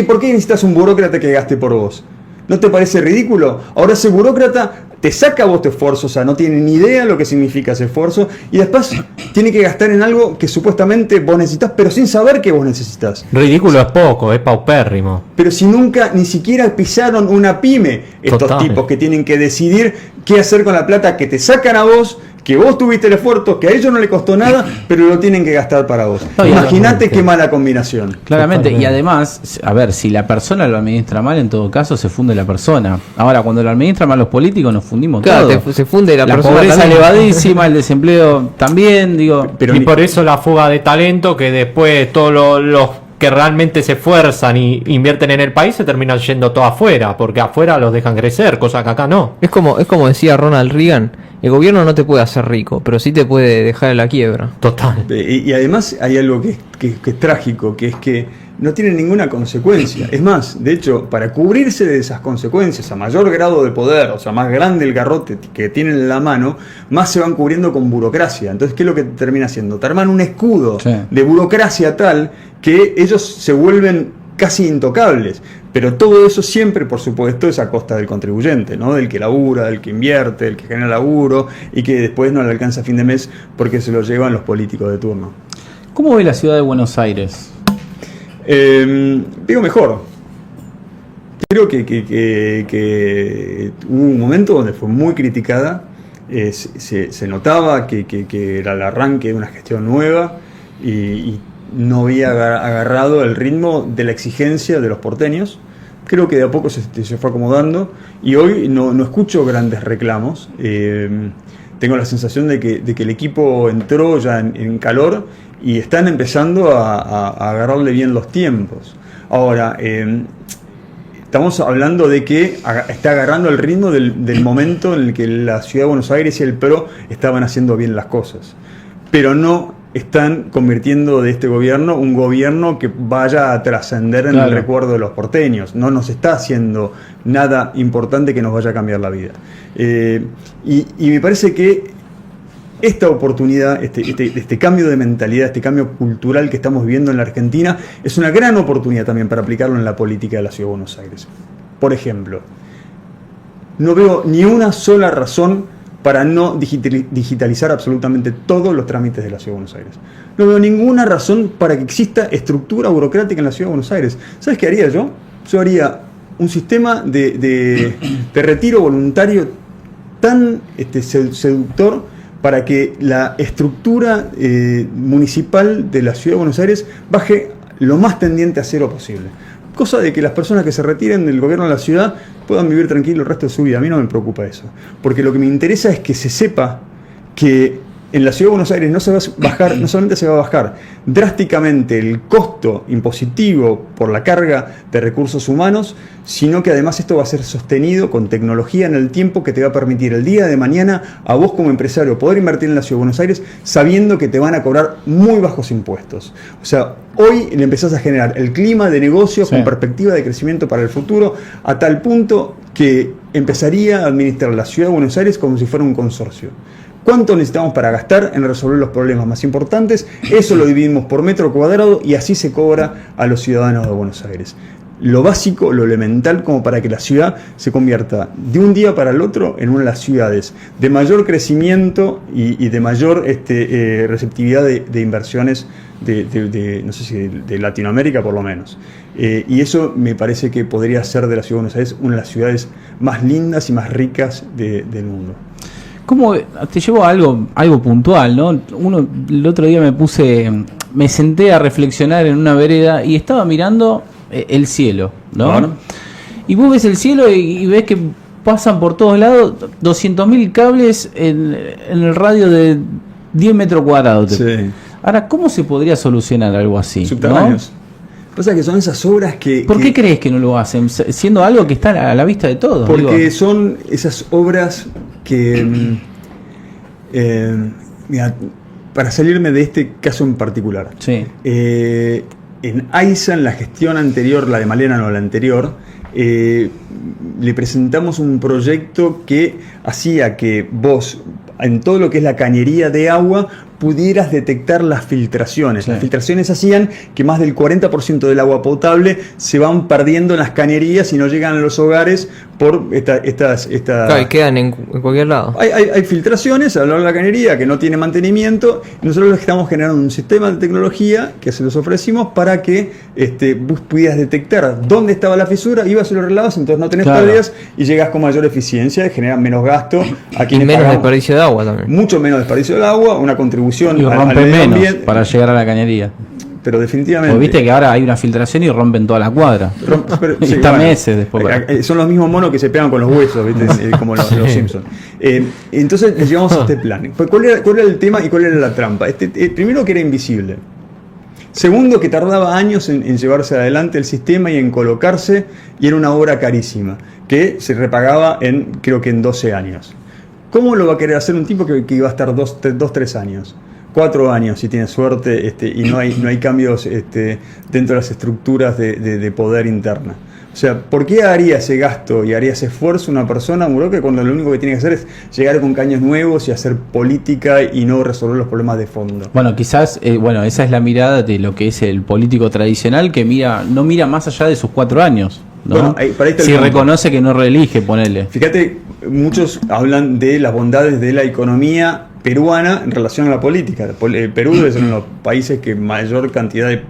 ¿Por qué necesitas un burócrata que gaste por vos? ¿No te parece ridículo? Ahora ese burócrata te saca a vos tu esfuerzo, o sea, no tiene ni idea lo que significa ese esfuerzo, y después tiene que gastar en algo que supuestamente vos necesitas, pero sin saber que vos necesitas. Ridículo es poco, es paupérrimo. Pero si nunca ni siquiera pisaron una pyme, estos Total. tipos que tienen que decidir qué hacer con la plata que te sacan a vos, que vos tuviste el esfuerzo, que a ellos no le costó nada, pero lo tienen que gastar para vos. No, Imagínate qué mala combinación. Claramente, Totalmente. y además, a ver, si la persona lo administra mal, en todo caso se funde la persona. Ahora, cuando lo administran mal los políticos, nos fundimos Claro, todos. se funde la persona pobreza también. elevadísima, el desempleo también, digo. Pero y por eso la fuga de talento, que después todos los que realmente se esfuerzan y invierten en el país se terminan yendo todo afuera, porque afuera los dejan crecer, cosa que acá no. Es como decía Ronald Reagan, el gobierno no te puede hacer rico, pero sí te puede dejar en la quiebra. Total. Y además hay algo que es trágico, que es que no tiene ninguna consecuencia. Es más, de hecho, para cubrirse de esas consecuencias, a mayor grado de poder, o sea, más grande el garrote que tienen en la mano, más se van cubriendo con burocracia. Entonces, ¿qué es lo que termina haciendo? Te arman un escudo Sí. de burocracia tal que ellos se vuelven casi intocables. Pero todo eso siempre, por supuesto, es a costa del contribuyente, ¿no? Del que labura, del que invierte, del que genera laburo y que después no le alcanza a fin de mes porque se lo llevan los políticos de turno. ¿Cómo ve la ciudad de Buenos Aires? Digo mejor. Creo que hubo un momento donde fue muy criticada, se notaba que era el arranque de una gestión nueva y no había agarrado el ritmo de la exigencia de los porteños. Creo que de a poco se fue acomodando y hoy no escucho grandes reclamos. Tengo la sensación de que el equipo entró ya en calor y están empezando a agarrarle bien los tiempos. Ahora, Estamos hablando de que está agarrando el ritmo del momento en el que la Ciudad de Buenos Aires y el PRO estaban haciendo bien las cosas. Pero no están convirtiendo de este gobierno un gobierno que vaya a trascender en el recuerdo de los porteños. No nos está haciendo nada importante que nos vaya a cambiar la vida. Y me parece que esta oportunidad, este cambio de mentalidad, este cambio cultural que estamos viviendo en la Argentina, es una gran oportunidad también para aplicarlo en la política de la Ciudad de Buenos Aires. Por ejemplo, no veo ni una sola razón para no digitalizar absolutamente todos los trámites de la Ciudad de Buenos Aires. No veo ninguna razón para que exista estructura burocrática en la Ciudad de Buenos Aires. ¿Sabes qué haría yo? Yo haría un sistema de retiro voluntario tan seductor para que la estructura municipal de la Ciudad de Buenos Aires baje lo más tendiente a cero posible. Cosa de que las personas que se retiren del gobierno de la ciudad puedan vivir tranquilo el resto de su vida. A mí no me preocupa eso. Porque lo que me interesa es que se sepa que en la Ciudad de Buenos Aires no solamente se va a bajar drásticamente el costo impositivo por la carga de recursos humanos, sino que además esto va a ser sostenido con tecnología en el tiempo que te va a permitir el día de mañana a vos como empresario poder invertir en la Ciudad de Buenos Aires sabiendo que te van a cobrar muy bajos impuestos. O sea, hoy le empezás a generar el clima de negocio con perspectiva de crecimiento para el futuro a tal punto que empezaría a administrar la Ciudad de Buenos Aires como si fuera un consorcio. ¿Cuánto necesitamos para gastar en resolver los problemas más importantes? Eso lo dividimos por metro cuadrado y así se cobra a los ciudadanos de Buenos Aires. Lo básico, lo elemental, como para que la ciudad se convierta de un día para el otro en una de las ciudades de mayor crecimiento y de mayor receptividad de inversiones no sé si de Latinoamérica por lo menos. Y eso me parece que podría ser de la Ciudad de Buenos Aires una de las ciudades más lindas y más ricas del mundo. ¿Cómo te llevo a algo puntual, no? El otro día me senté a reflexionar en una vereda y estaba mirando el cielo, ¿no? Claro. Y vos ves el cielo y ves que pasan por todos lados 200.000 cables en el radio de 10 metros cuadrados. Sí. Ahora, ¿cómo se podría solucionar algo así? Subterráneos. ¿No? Pasa que son esas obras que... ¿Por qué crees que no lo hacen? Siendo algo que está a la vista de todos. Porque son esas obras que... mira, para salirme de este caso en particular. Sí. En AISA, en la gestión anterior, la de Malena, no la anterior, le presentamos un proyecto que hacía que vos, en todo lo que es la cañería de agua, pudieras detectar las filtraciones. Sí. Las filtraciones hacían que más del 40% del agua potable se van perdiendo en las cañerías y no llegan a los hogares por estas... Claro, y quedan en cualquier lado. Hay filtraciones a lo largo de la cañería que no tiene mantenimiento. Nosotros estamos generando un sistema de tecnología que se los ofrecimos para que vos pudieras detectar dónde estaba la fisura, ibas y lo arreglabas, entonces no tenés pérdidas y llegas con mayor eficiencia, generan menos gasto. Y menos desperdicio de agua también. Mucho menos desperdicio del agua, una contribución y rompe menos para llegar a la cañería. Pero definitivamente. Porque viste que ahora hay una filtración y rompen toda la cuadra. Sí, está meses después. Son los mismos monos que se pegan con los huesos, ¿viste? Como los Simpsons. Entonces les llevamos a este plan. ¿Cuál era el tema y cuál era la trampa? Primero, que era invisible. Segundo, que tardaba años en llevarse adelante el sistema y en colocarse, y era una obra carísima, que se repagaba creo que en 12 años. ¿Cómo lo va a querer hacer un tipo que iba a estar 2-3 años? 4 años si tiene suerte, y no hay cambios dentro de las estructuras de poder interna. O sea, ¿por qué haría ese gasto y haría ese esfuerzo una persona, un bloque, cuando lo único que tiene que hacer es llegar con caños nuevos y hacer política y no resolver los problemas de fondo? Bueno, quizás, esa es la mirada de lo que es el político tradicional, que no mira más allá de sus 4 años, ¿no? Bueno, si reconoce que no reelige, ponele. Fíjate, muchos hablan de las bondades de la economía peruana en relación a la política. Perú es uno de los países que mayor cantidad de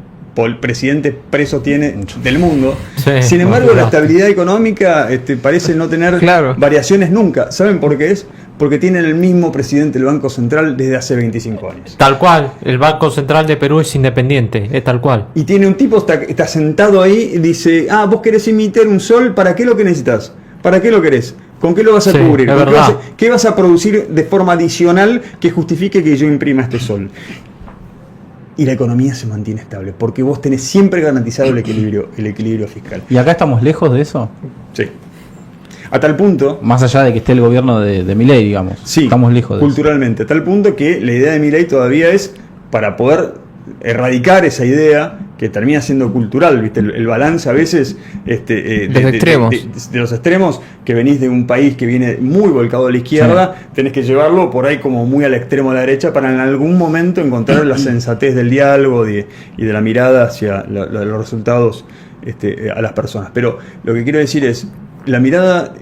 presidentes presos tiene del mundo. Sí, sin embargo, la estabilidad económica parece no tener variaciones nunca. ¿Saben por qué es? Porque tienen el mismo presidente del Banco Central desde hace 25 años. Tal cual, el Banco Central de Perú es independiente, es tal cual. Y tiene un tipo, está sentado ahí y dice, vos querés emitir un sol, ¿para qué lo que necesitas? ¿Para qué lo querés? ¿Con qué lo vas a cubrir? ¿Qué vas a producir de forma adicional que justifique que yo imprima este sol? y la economía se mantiene estable, porque vos tenés siempre garantizado el equilibrio fiscal. ¿Y acá estamos lejos de eso? Sí. A tal punto... Más allá de que esté el gobierno de Milei, digamos. Sí, estamos lejos de culturalmente. A tal punto que la idea de Milei todavía es, para poder erradicar esa idea, que termina siendo cultural, ¿viste? El balance a veces de los extremos, que venís de un país que viene muy volcado a la izquierda, sí, tenés que llevarlo por ahí como muy al extremo de la derecha para en algún momento encontrar la sensatez del diálogo y de la mirada hacia los resultados a las personas. Pero lo que quiero decir es, la mirada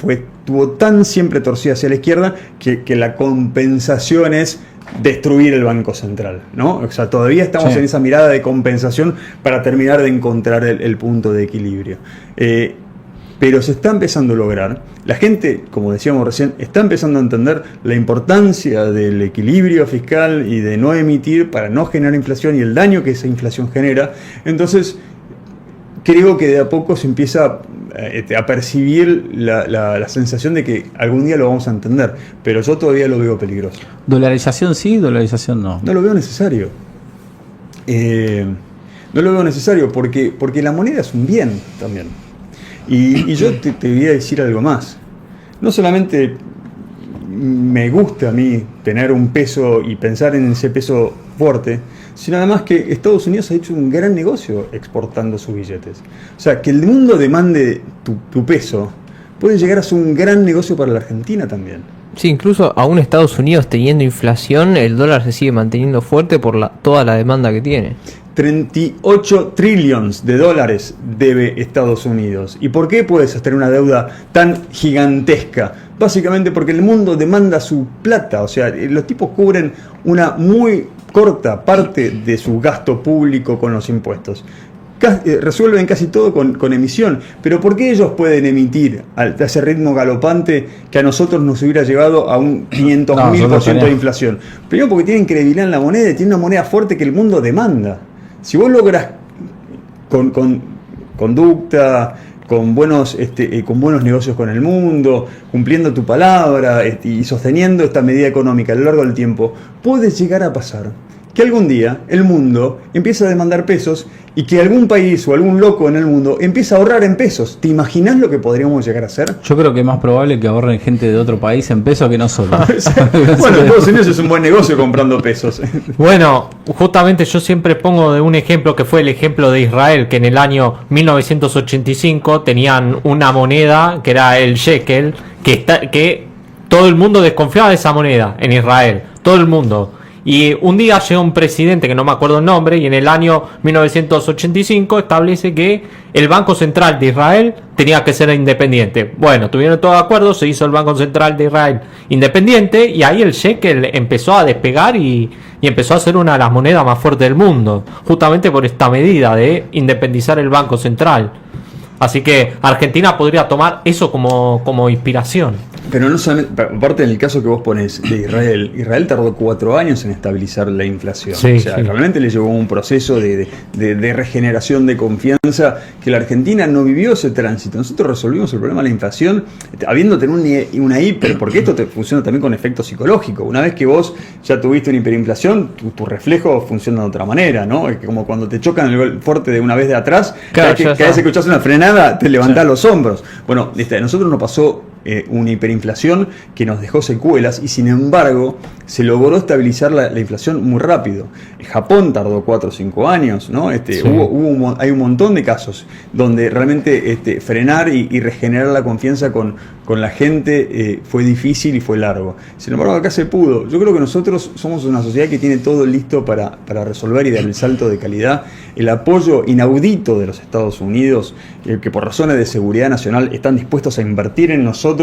estuvo tan siempre torcida hacia la izquierda que la compensación es destruir el Banco Central, ¿no? O sea, todavía estamos en esa mirada de compensación para terminar de encontrar el punto de equilibrio. Pero se está empezando a lograr. La gente, como decíamos recién, está empezando a entender la importancia del equilibrio fiscal y de no emitir para no generar inflación y el daño que esa inflación genera. Entonces, creo que de a poco se empieza a percibir la sensación de que algún día lo vamos a entender, pero yo todavía lo veo peligroso. ¿Dolarización sí, dolarización no? No lo veo necesario. No lo veo necesario porque la moneda es un bien también. Y yo te voy a decir algo más. No solamente me gusta a mí tener un peso y pensar en ese peso fuerte, sino además que Estados Unidos ha hecho un gran negocio exportando sus billetes. O sea, que el mundo demande tu peso puede llegar a ser un gran negocio para la Argentina también. Sí, incluso aún Estados Unidos teniendo inflación, el dólar se sigue manteniendo fuerte por toda la demanda que tiene. 38 trillones de dólares debe Estados Unidos. ¿Y por qué puede sostener una deuda tan gigantesca? Básicamente porque el mundo demanda su plata. O sea, los tipos cubren una muy corta parte de su gasto público con los impuestos. Resuelven casi todo con emisión. Pero ¿por qué ellos pueden emitir a ese ritmo galopante que a nosotros nos hubiera llevado a un 500.000% de inflación? Primero porque tienen credibilidad en la moneda y tienen una moneda fuerte que el mundo demanda. Si vos lográs con conducta, con buenos negocios con el mundo, cumpliendo tu palabra y sosteniendo esta medida económica a lo largo del tiempo, puede llegar a pasar que algún día el mundo empieza a demandar pesos y que algún país o algún loco en el mundo empieza a ahorrar en pesos. ¿Te imaginas lo que podríamos llegar a hacer? Yo creo que es más probable que ahorren gente de otro país en pesos que no solo. Bueno, Estados Unidos es un buen negocio comprando pesos. Bueno, justamente yo siempre pongo de un ejemplo que fue el ejemplo de Israel, que en el año 1985 tenían una moneda que era el shekel, que todo el mundo desconfiaba de esa moneda en Israel, todo el mundo. Y un día llega un presidente, que no me acuerdo el nombre, y en el año 1985 establece que el Banco Central de Israel tenía que ser independiente. Bueno, tuvieron todo de acuerdo, se hizo el Banco Central de Israel independiente, y ahí el shekel empezó a despegar y empezó a ser una de las monedas más fuertes del mundo, justamente por esta medida de independizar el Banco Central. Así que Argentina podría tomar eso como inspiración. Pero no solamente, aparte en el caso que vos ponés de Israel tardó 4 años en estabilizar la inflación. Sí, o sea, realmente le llevó un proceso de regeneración de confianza que la Argentina no vivió ese tránsito. Nosotros resolvimos el problema de la inflación habiendo tenido una hiper, porque esto te funciona también con efecto psicológico. Una vez que vos ya tuviste una hiperinflación, tu reflejo funciona de otra manera, ¿no? Es como cuando te chocan el gol fuerte de una vez de atrás, claro, cada vez que escuchás una frenada, te levantás los hombros. Bueno, a nosotros nos pasó una hiperinflación que nos dejó secuelas y sin embargo se logró estabilizar la inflación muy rápido. Japón tardó 4 o 5 años, ¿no? Sí. Hay un montón de casos donde realmente frenar y regenerar la confianza con la gente fue difícil y fue largo. Sin embargo, acá se pudo. Yo creo que nosotros somos una sociedad que tiene todo listo para resolver y dar el salto de calidad. El apoyo inaudito de los Estados Unidos, que por razones de seguridad nacional están dispuestos a invertir en nosotros,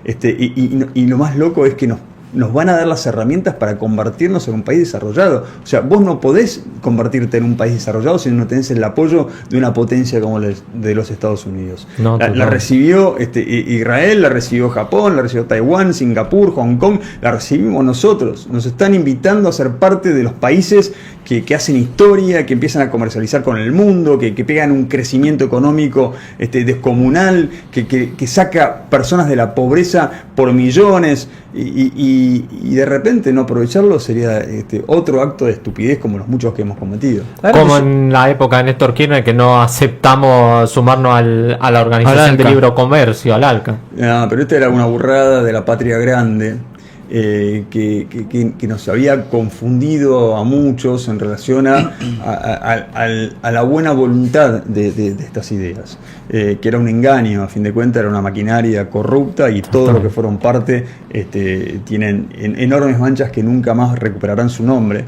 y lo más loco es que nos van a dar las herramientas para convertirnos en un país desarrollado. O sea, vos no podés convertirte en un país desarrollado si no tenés el apoyo de una potencia como de los Estados Unidos. La recibió Israel, la recibió Japón, la recibió Taiwán, Singapur, Hong Kong, la recibimos nosotros. Nos están invitando a ser parte de los países que hacen historia, que empiezan a comercializar con el mundo, que pegan un crecimiento económico descomunal, que saca personas de la pobreza por millones. Y y de repente no aprovecharlo sería otro acto de estupidez como los muchos que hemos cometido. Como en la época de Néstor Kirchner, que no aceptamos sumarnos a la Organización de Libre Comercio, al ALCA. No, pero esta era una burrada de la patria grande. Que nos había confundido a muchos en relación a la buena voluntad de estas ideas, que era un engaño, a fin de cuentas era una maquinaria corrupta y todo lo que fueron parte tienen enormes manchas que nunca más recuperarán su nombre.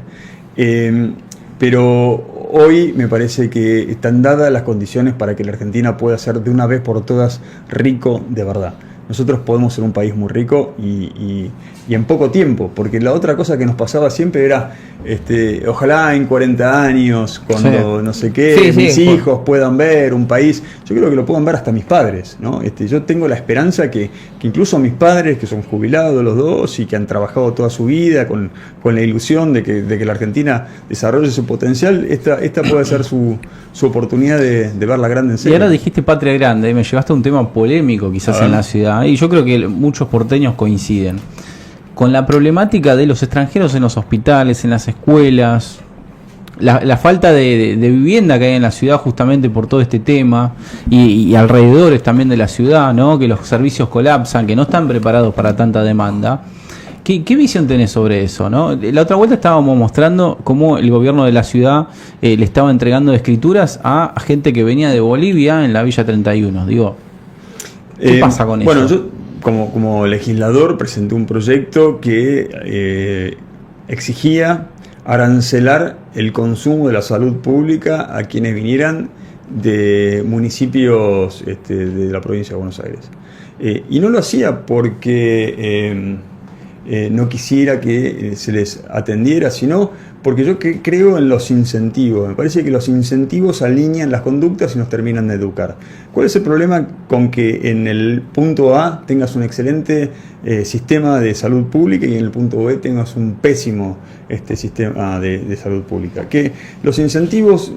Pero hoy me parece que están dadas las condiciones para que la Argentina pueda ser de una vez por todas rico de verdad. Nosotros podemos ser un país muy rico y en poco tiempo, porque la otra cosa que nos pasaba siempre era, ojalá en 40 años, cuando no sé qué, mis hijos puedan ver un país. Yo creo que lo puedan ver hasta mis padres, ¿no? Yo tengo la esperanza que incluso mis padres, que son jubilados los dos y que han trabajado toda su vida con la ilusión de que la Argentina desarrolle su potencial, esta puede ser su oportunidad de verla grande en serio. Y ahora dijiste patria grande, me llevaste a un tema polémico quizás en la ciudad, y yo creo que muchos porteños coinciden con la problemática de los extranjeros en los hospitales, en las escuelas, la falta de vivienda que hay en la ciudad justamente por todo este tema, y alrededores también de la ciudad, ¿no? Que los servicios colapsan, que no están preparados para tanta demanda. ¿Qué visión tenés sobre eso, no? La otra vuelta estábamos mostrando cómo el gobierno de la ciudad le estaba entregando escrituras a gente que venía de Bolivia en la Villa 31. Digo, ¿qué pasa con eso? Bueno, yo como legislador presenté un proyecto que exigía arancelar el consumo de la salud pública a quienes vinieran de municipios de la provincia de Buenos Aires. Y no lo hacía porque no quisiera que se les atendiera, sino porque yo creo en los incentivos. Me parece que los incentivos alinean las conductas y nos terminan de educar. ¿Cuál es el problema con que en el punto A tengas un excelente sistema de salud pública y en el punto B tengas un pésimo sistema de salud pública? Que los incentivos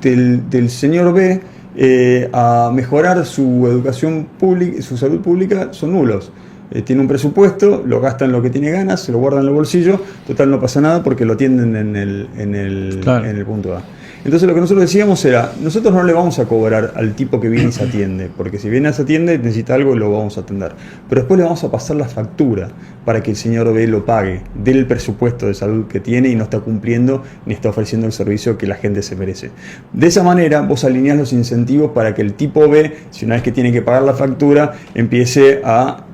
del señor B a mejorar su educación pública, su salud pública, son nulos. Tiene un presupuesto, lo gasta en lo que tiene ganas, se lo guarda en el bolsillo, total no pasa nada porque lo atienden en el punto A. Entonces lo que nosotros decíamos era, nosotros no le vamos a cobrar al tipo que viene y se atiende, porque si viene y se atiende necesita algo y lo vamos a atender. Pero después le vamos a pasar la factura para que el señor B lo pague del presupuesto de salud que tiene y no está cumpliendo ni está ofreciendo el servicio que la gente se merece. De esa manera vos alineás los incentivos para que el tipo B, si una vez que tiene que pagar la factura, empiece a,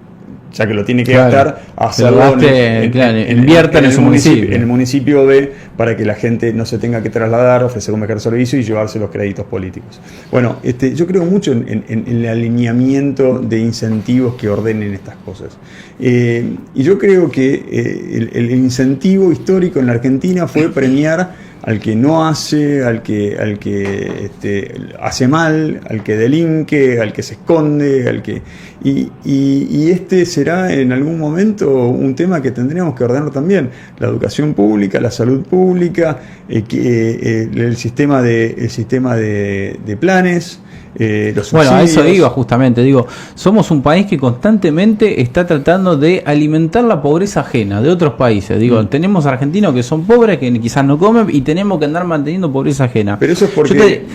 ya que lo tiene que gastar, hacerlo invierta en su municipio. En el municipio B, para que la gente no se tenga que trasladar, ofrecer un mejor servicio y llevarse los créditos políticos. Bueno, yo creo mucho en el alineamiento de incentivos que ordenen estas cosas. Y yo creo que el incentivo histórico en la Argentina fue premiar al que no hace, al que hace mal, al que delinque, al que se esconde, y este será en algún momento un tema que tendríamos que ordenar también: la educación pública, la salud pública, el sistema de planes. Bueno, a eso iba justamente, digo, somos un país que constantemente está tratando de alimentar la pobreza ajena de otros países. Digo, tenemos argentinos que son pobres, que quizás no comen, y tenemos que andar manteniendo pobreza ajena. Pero eso es porque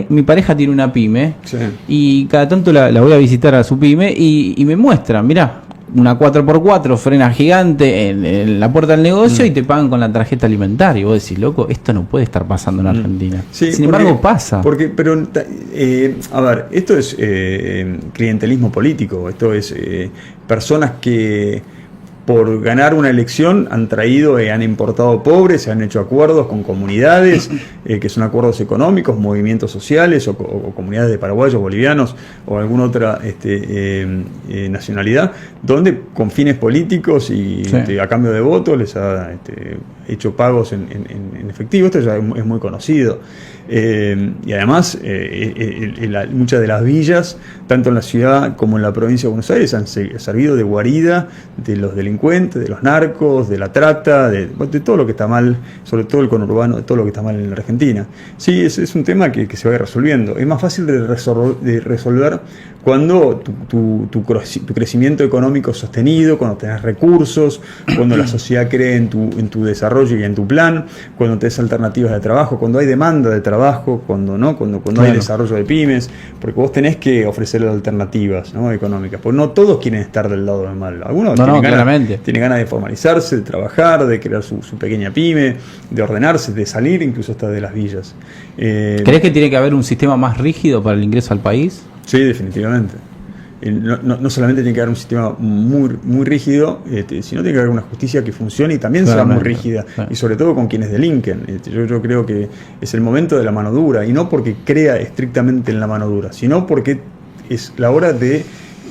mi pareja tiene una pyme, sí, y cada tanto la voy a visitar a su pyme y me muestran, mirá, una 4x4 frena gigante en la puerta del negocio y te pagan con la tarjeta alimentaria. Y vos decís, loco, esto no puede estar pasando en Argentina. Sí, sin embargo, pasa. Pero, a ver, esto es clientelismo político. Esto es personas que por ganar una elección han traído y han importado pobres, se han hecho acuerdos con comunidades, que son acuerdos económicos, movimientos sociales o comunidades de paraguayos, bolivianos o alguna otra nacionalidad, donde con fines políticos y a cambio de votos les ha hecho pagos en efectivo. Esto ya es muy conocido. Y además, muchas de las villas, tanto en la ciudad como en la provincia de Buenos Aires, han servido de guarida de los delincuentes, de los narcos, de la trata, de todo lo que está mal, sobre todo el conurbano, de todo lo que está mal en la Argentina. Sí, es un tema que se va resolviendo. Es más fácil de resolver cuando tu crecimiento económico es sostenido, cuando tenés recursos, cuando la sociedad cree en tu desarrollo y en tu plan, cuando tenés alternativas de trabajo, cuando hay demanda de trabajo, cuando hay desarrollo de pymes, porque vos tenés que ofrecer alternativas, ¿no?, económicas, porque no todos quieren estar del lado del mal. Algunos tienen ganas de formalizarse, de trabajar, de crear su pequeña pyme, de ordenarse, de salir incluso hasta de las villas. ¿Crees que tiene que haber un sistema más rígido para el ingreso al país? Sí, definitivamente. No solamente tiene que haber un sistema muy rígido, sino tiene que haber una justicia que funcione y también sea muy rígida, y sobre todo con quienes delinquen. Yo creo que es el momento de la mano dura, y no porque crea estrictamente en la mano dura, sino porque es la hora de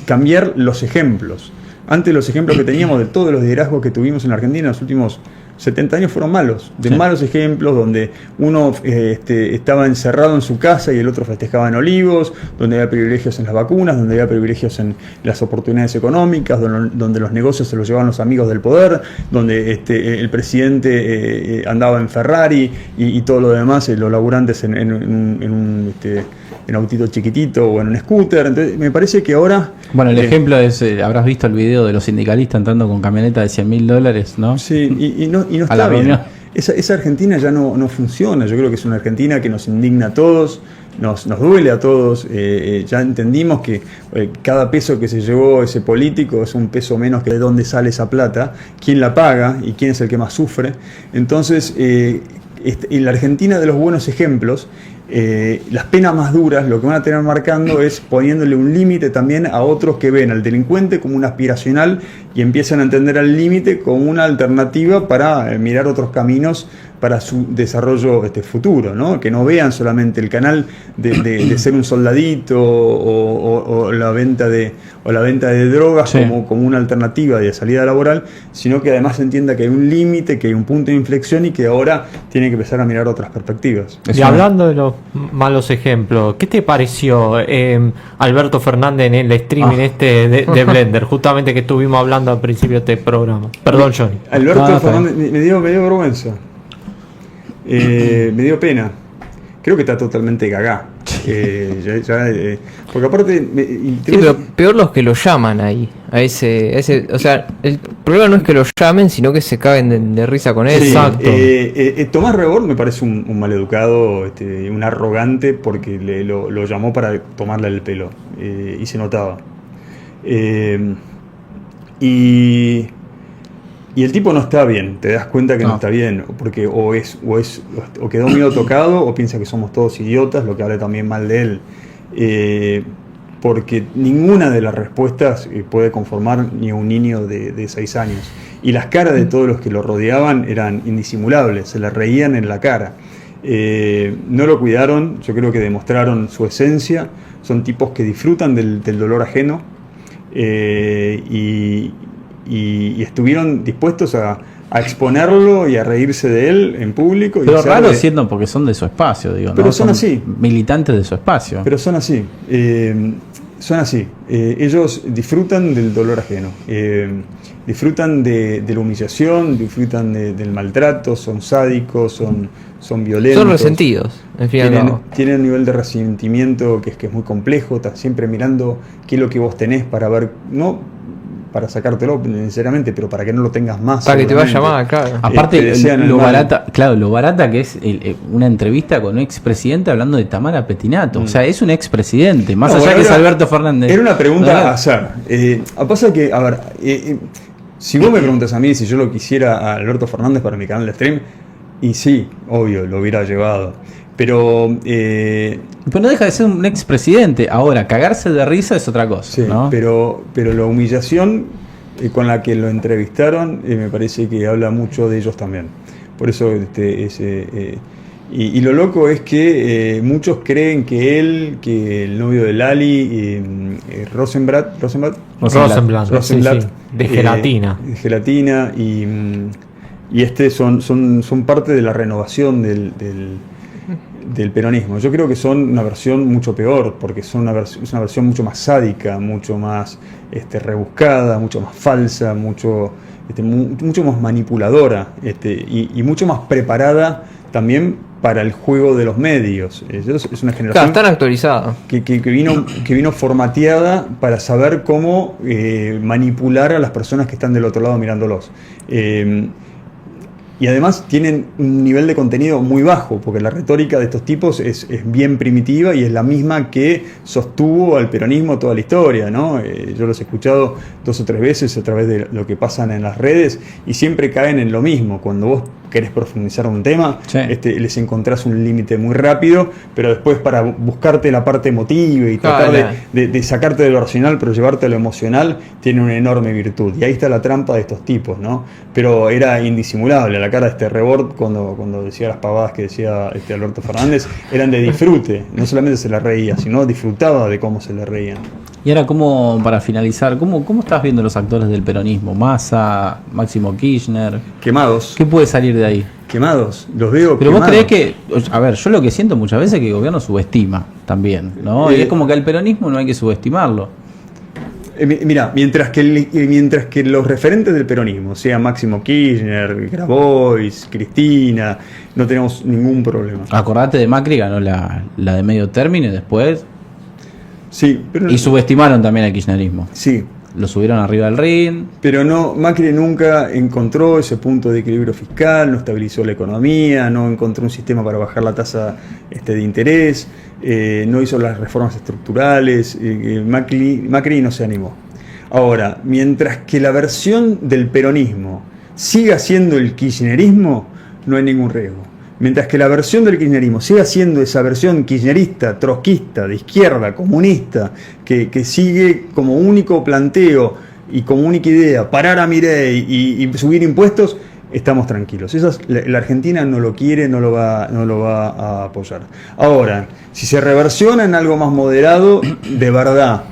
cambiar los ejemplos. Antes los ejemplos que teníamos de todos los liderazgos que tuvimos en la Argentina en los últimos 70 años fueron malos, malos ejemplos, donde uno estaba encerrado en su casa y el otro festejaba en Olivos, donde había privilegios en las vacunas, donde había privilegios en las oportunidades económicas, donde los negocios se los llevaban los amigos del poder, donde el presidente andaba en Ferrari y todo lo demás, los laburantes en un autito chiquitito o en un scooter. Entonces me parece que ahora... Bueno, el ejemplo es, habrás visto el video de los sindicalistas entrando con camioneta de $100.000, ¿no? Sí, y no está bien. Esa Argentina ya no funciona. Yo creo que es una Argentina que nos indigna a todos, nos duele a todos. Ya entendimos que cada peso que se llevó ese político es un peso menos que de dónde sale esa plata, quién la paga y quién es el que más sufre. Entonces, en la Argentina de los buenos ejemplos, las penas más duras lo que van a tener marcando es poniéndole un límite también a otros que ven al delincuente como un aspiracional y empiezan a entender al límite como una alternativa para mirar otros caminos para su desarrollo futuro, ¿no? Que no vean solamente el canal de ser un soldadito o la venta de drogas como una alternativa de salida laboral, sino que además se entienda que hay un límite, que hay un punto de inflexión y que ahora tiene que empezar a mirar otras perspectivas. Y hablando de los malos ejemplos, ¿qué te pareció Alberto Fernández en el streaming de Blender, justamente que estuvimos hablando al principio de este programa? Perdón, Johnny. Alberto Fernández me dio vergüenza. Me dio pena. Creo que está totalmente cagá. Porque aparte... pero peor los que lo llaman ahí. A ese, o sea, el problema no es que lo llamen, sino que se caguen de risa con él. Sí, exacto. Tomás Rebord me parece un maleducado, un arrogante, porque lo llamó para tomarle el pelo. Y se notaba. Y el tipo no está bien, te das cuenta que no está bien, porque o quedó medio tocado o piensa que somos todos idiotas, lo que habla también mal de él. Porque ninguna de las respuestas puede conformar ni a un niño de 6 años. Y las caras de todos los que lo rodeaban eran indisimulables, se le reían en la cara. No lo cuidaron, yo creo que demostraron su esencia, son tipos que disfrutan del dolor ajeno. Y estuvieron dispuestos a exponerlo y a reírse de él en público. Pero raro siendo porque son de su espacio, digo. Pero ¿no? son así. Militantes de su espacio. Pero son así. Ellos disfrutan del dolor ajeno. Disfrutan de la humillación, disfrutan del maltrato, son sádicos, son violentos. Son resentidos. Tienen un nivel de resentimiento que es muy complejo. Están siempre mirando qué es lo que vos tenés para ver... no para sacártelo necesariamente, pero para que no lo tengas más. Para que te vaya mal, claro. Aparte, lo barata que es una entrevista con un expresidente hablando de Tamara Petinato. O sea, es un expresidente, más allá que es Alberto Fernández. Era una pregunta a hacer. Pasa que, a ver, si vos me preguntas a mí si yo lo quisiera a Alberto Fernández para mi canal de stream, y sí, obvio, lo hubiera llevado. Pero no deja de ser un expresidente. Ahora, cagarse de risa es otra cosa. Sí, ¿no? pero la humillación con la que lo entrevistaron me parece que habla mucho de ellos también. Por eso y lo loco es que muchos creen que el novio de Lali, Rosenblatt, de gelatina. De gelatina y son parte de la renovación del peronismo. Yo creo que son una versión mucho peor, porque es una versión mucho más sádica, mucho más rebuscada, mucho más falsa, mucho más manipuladora, y mucho más preparada también para el juego de los medios. Es una generación Claro, están actualizadas. que vino formateada para saber cómo manipular a las personas que están del otro lado mirándolos. Y además tienen un nivel de contenido muy bajo, porque la retórica de estos tipos es bien primitiva y es la misma que sostuvo al peronismo toda la historia, ¿no? Yo los he escuchado 2 o 3 veces a través de lo que pasan en las redes y siempre caen en lo mismo. Cuando vos querés profundizar un tema, Sí. Les encontrás un límite muy rápido, pero después para buscarte la parte emotiva y tratar Claro. de sacarte de lo racional pero llevarte a lo emocional, tiene una enorme virtud. Y ahí está la trampa de estos tipos, ¿no? Pero era indisimulable la cara de Rebord cuando decía las pavadas que decía Alberto Fernández, eran de disfrute. No solamente se le reía, sino disfrutaba de cómo se le reían. Y ahora, para finalizar, ¿cómo estás viendo los actores del peronismo? Massa, Máximo Kirchner. Quemados. ¿Qué puede salir de ahí? Quemados. Los veo Pero quemados. vos creés que, a ver, yo lo que siento muchas veces es que el gobierno subestima también, ¿no? Y es como que al peronismo no hay que subestimarlo. Mira, mientras que los referentes del peronismo, sea Máximo Kirchner, Grabois, Cristina, no tenemos ningún problema. Acordate de Macri, ganó la de medio término y después. Sí, pero Y subestimaron también al kirchnerismo. sí, Lo subieron arriba del ring. pero no, Macri nunca encontró ese punto de equilibrio fiscal, no estabilizó la economía, no encontró un sistema para bajar la tasa de interés, no hizo las reformas estructurales, Macri no se animó. Ahora, mientras que la versión del peronismo siga siendo el kirchnerismo, no hay ningún riesgo. Mientras que la versión del kirchnerismo siga siendo esa versión kirchnerista, trotskista, de izquierda, comunista, que sigue como único planteo y como única idea parar a Milei y subir impuestos, estamos tranquilos. La Argentina no lo quiere, no lo va a apoyar. Ahora, si se reversiona en algo más moderado, de verdad,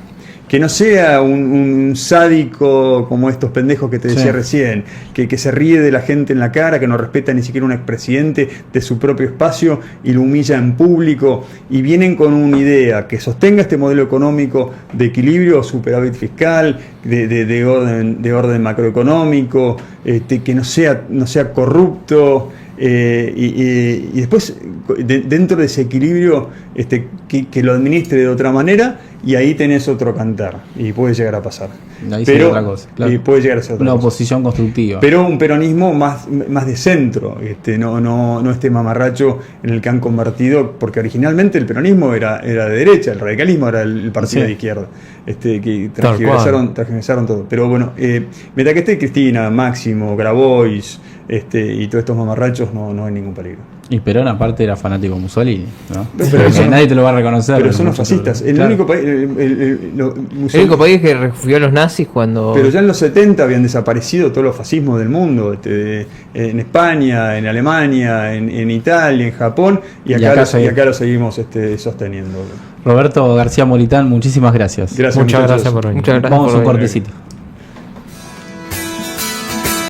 que no sea un sádico como estos pendejos que te decía Sí. recién, que se ríe de la gente en la cara, que no respeta ni siquiera un expresidente de su propio espacio y lo humilla en público, y vienen con una idea que sostenga este modelo económico de equilibrio, superávit fiscal, de orden macroeconómico, que no sea corrupto. Y después dentro de ese equilibrio que lo administre de otra manera, y ahí tenés otro cantar y puede llegar a pasar. Ahí sería otra cosa, claro. Y puede llegar a ser otra Una cosa. oposición constructiva. Pero un peronismo más de centro, no este mamarracho en el que han convertido, porque originalmente el peronismo era de derecha, el radicalismo era el partido Sí. de izquierda, que Tal transgiversaron todo. Pero bueno, mientras que esté Cristina, Máximo, Grabois, y todos estos mamarrachos, no hay ningún peligro. Y Perón aparte era fanático de Mussolini, ¿no? Pero Que nadie te lo va a reconocer. Pero son los muchos- fascistas. El Claro. único país. El único país que refugió a los nazis cuando... Pero ya en los 70 habían desaparecido todos los fascismos del mundo, en España, en Alemania, en Italia, en Japón, y acá lo seguimos sosteniendo. Roberto García Moritán, muchísimas gracias. Gracias, Muchas muchachos. gracias por venir. Muchas gracias Vamos a por un venir. cortecito.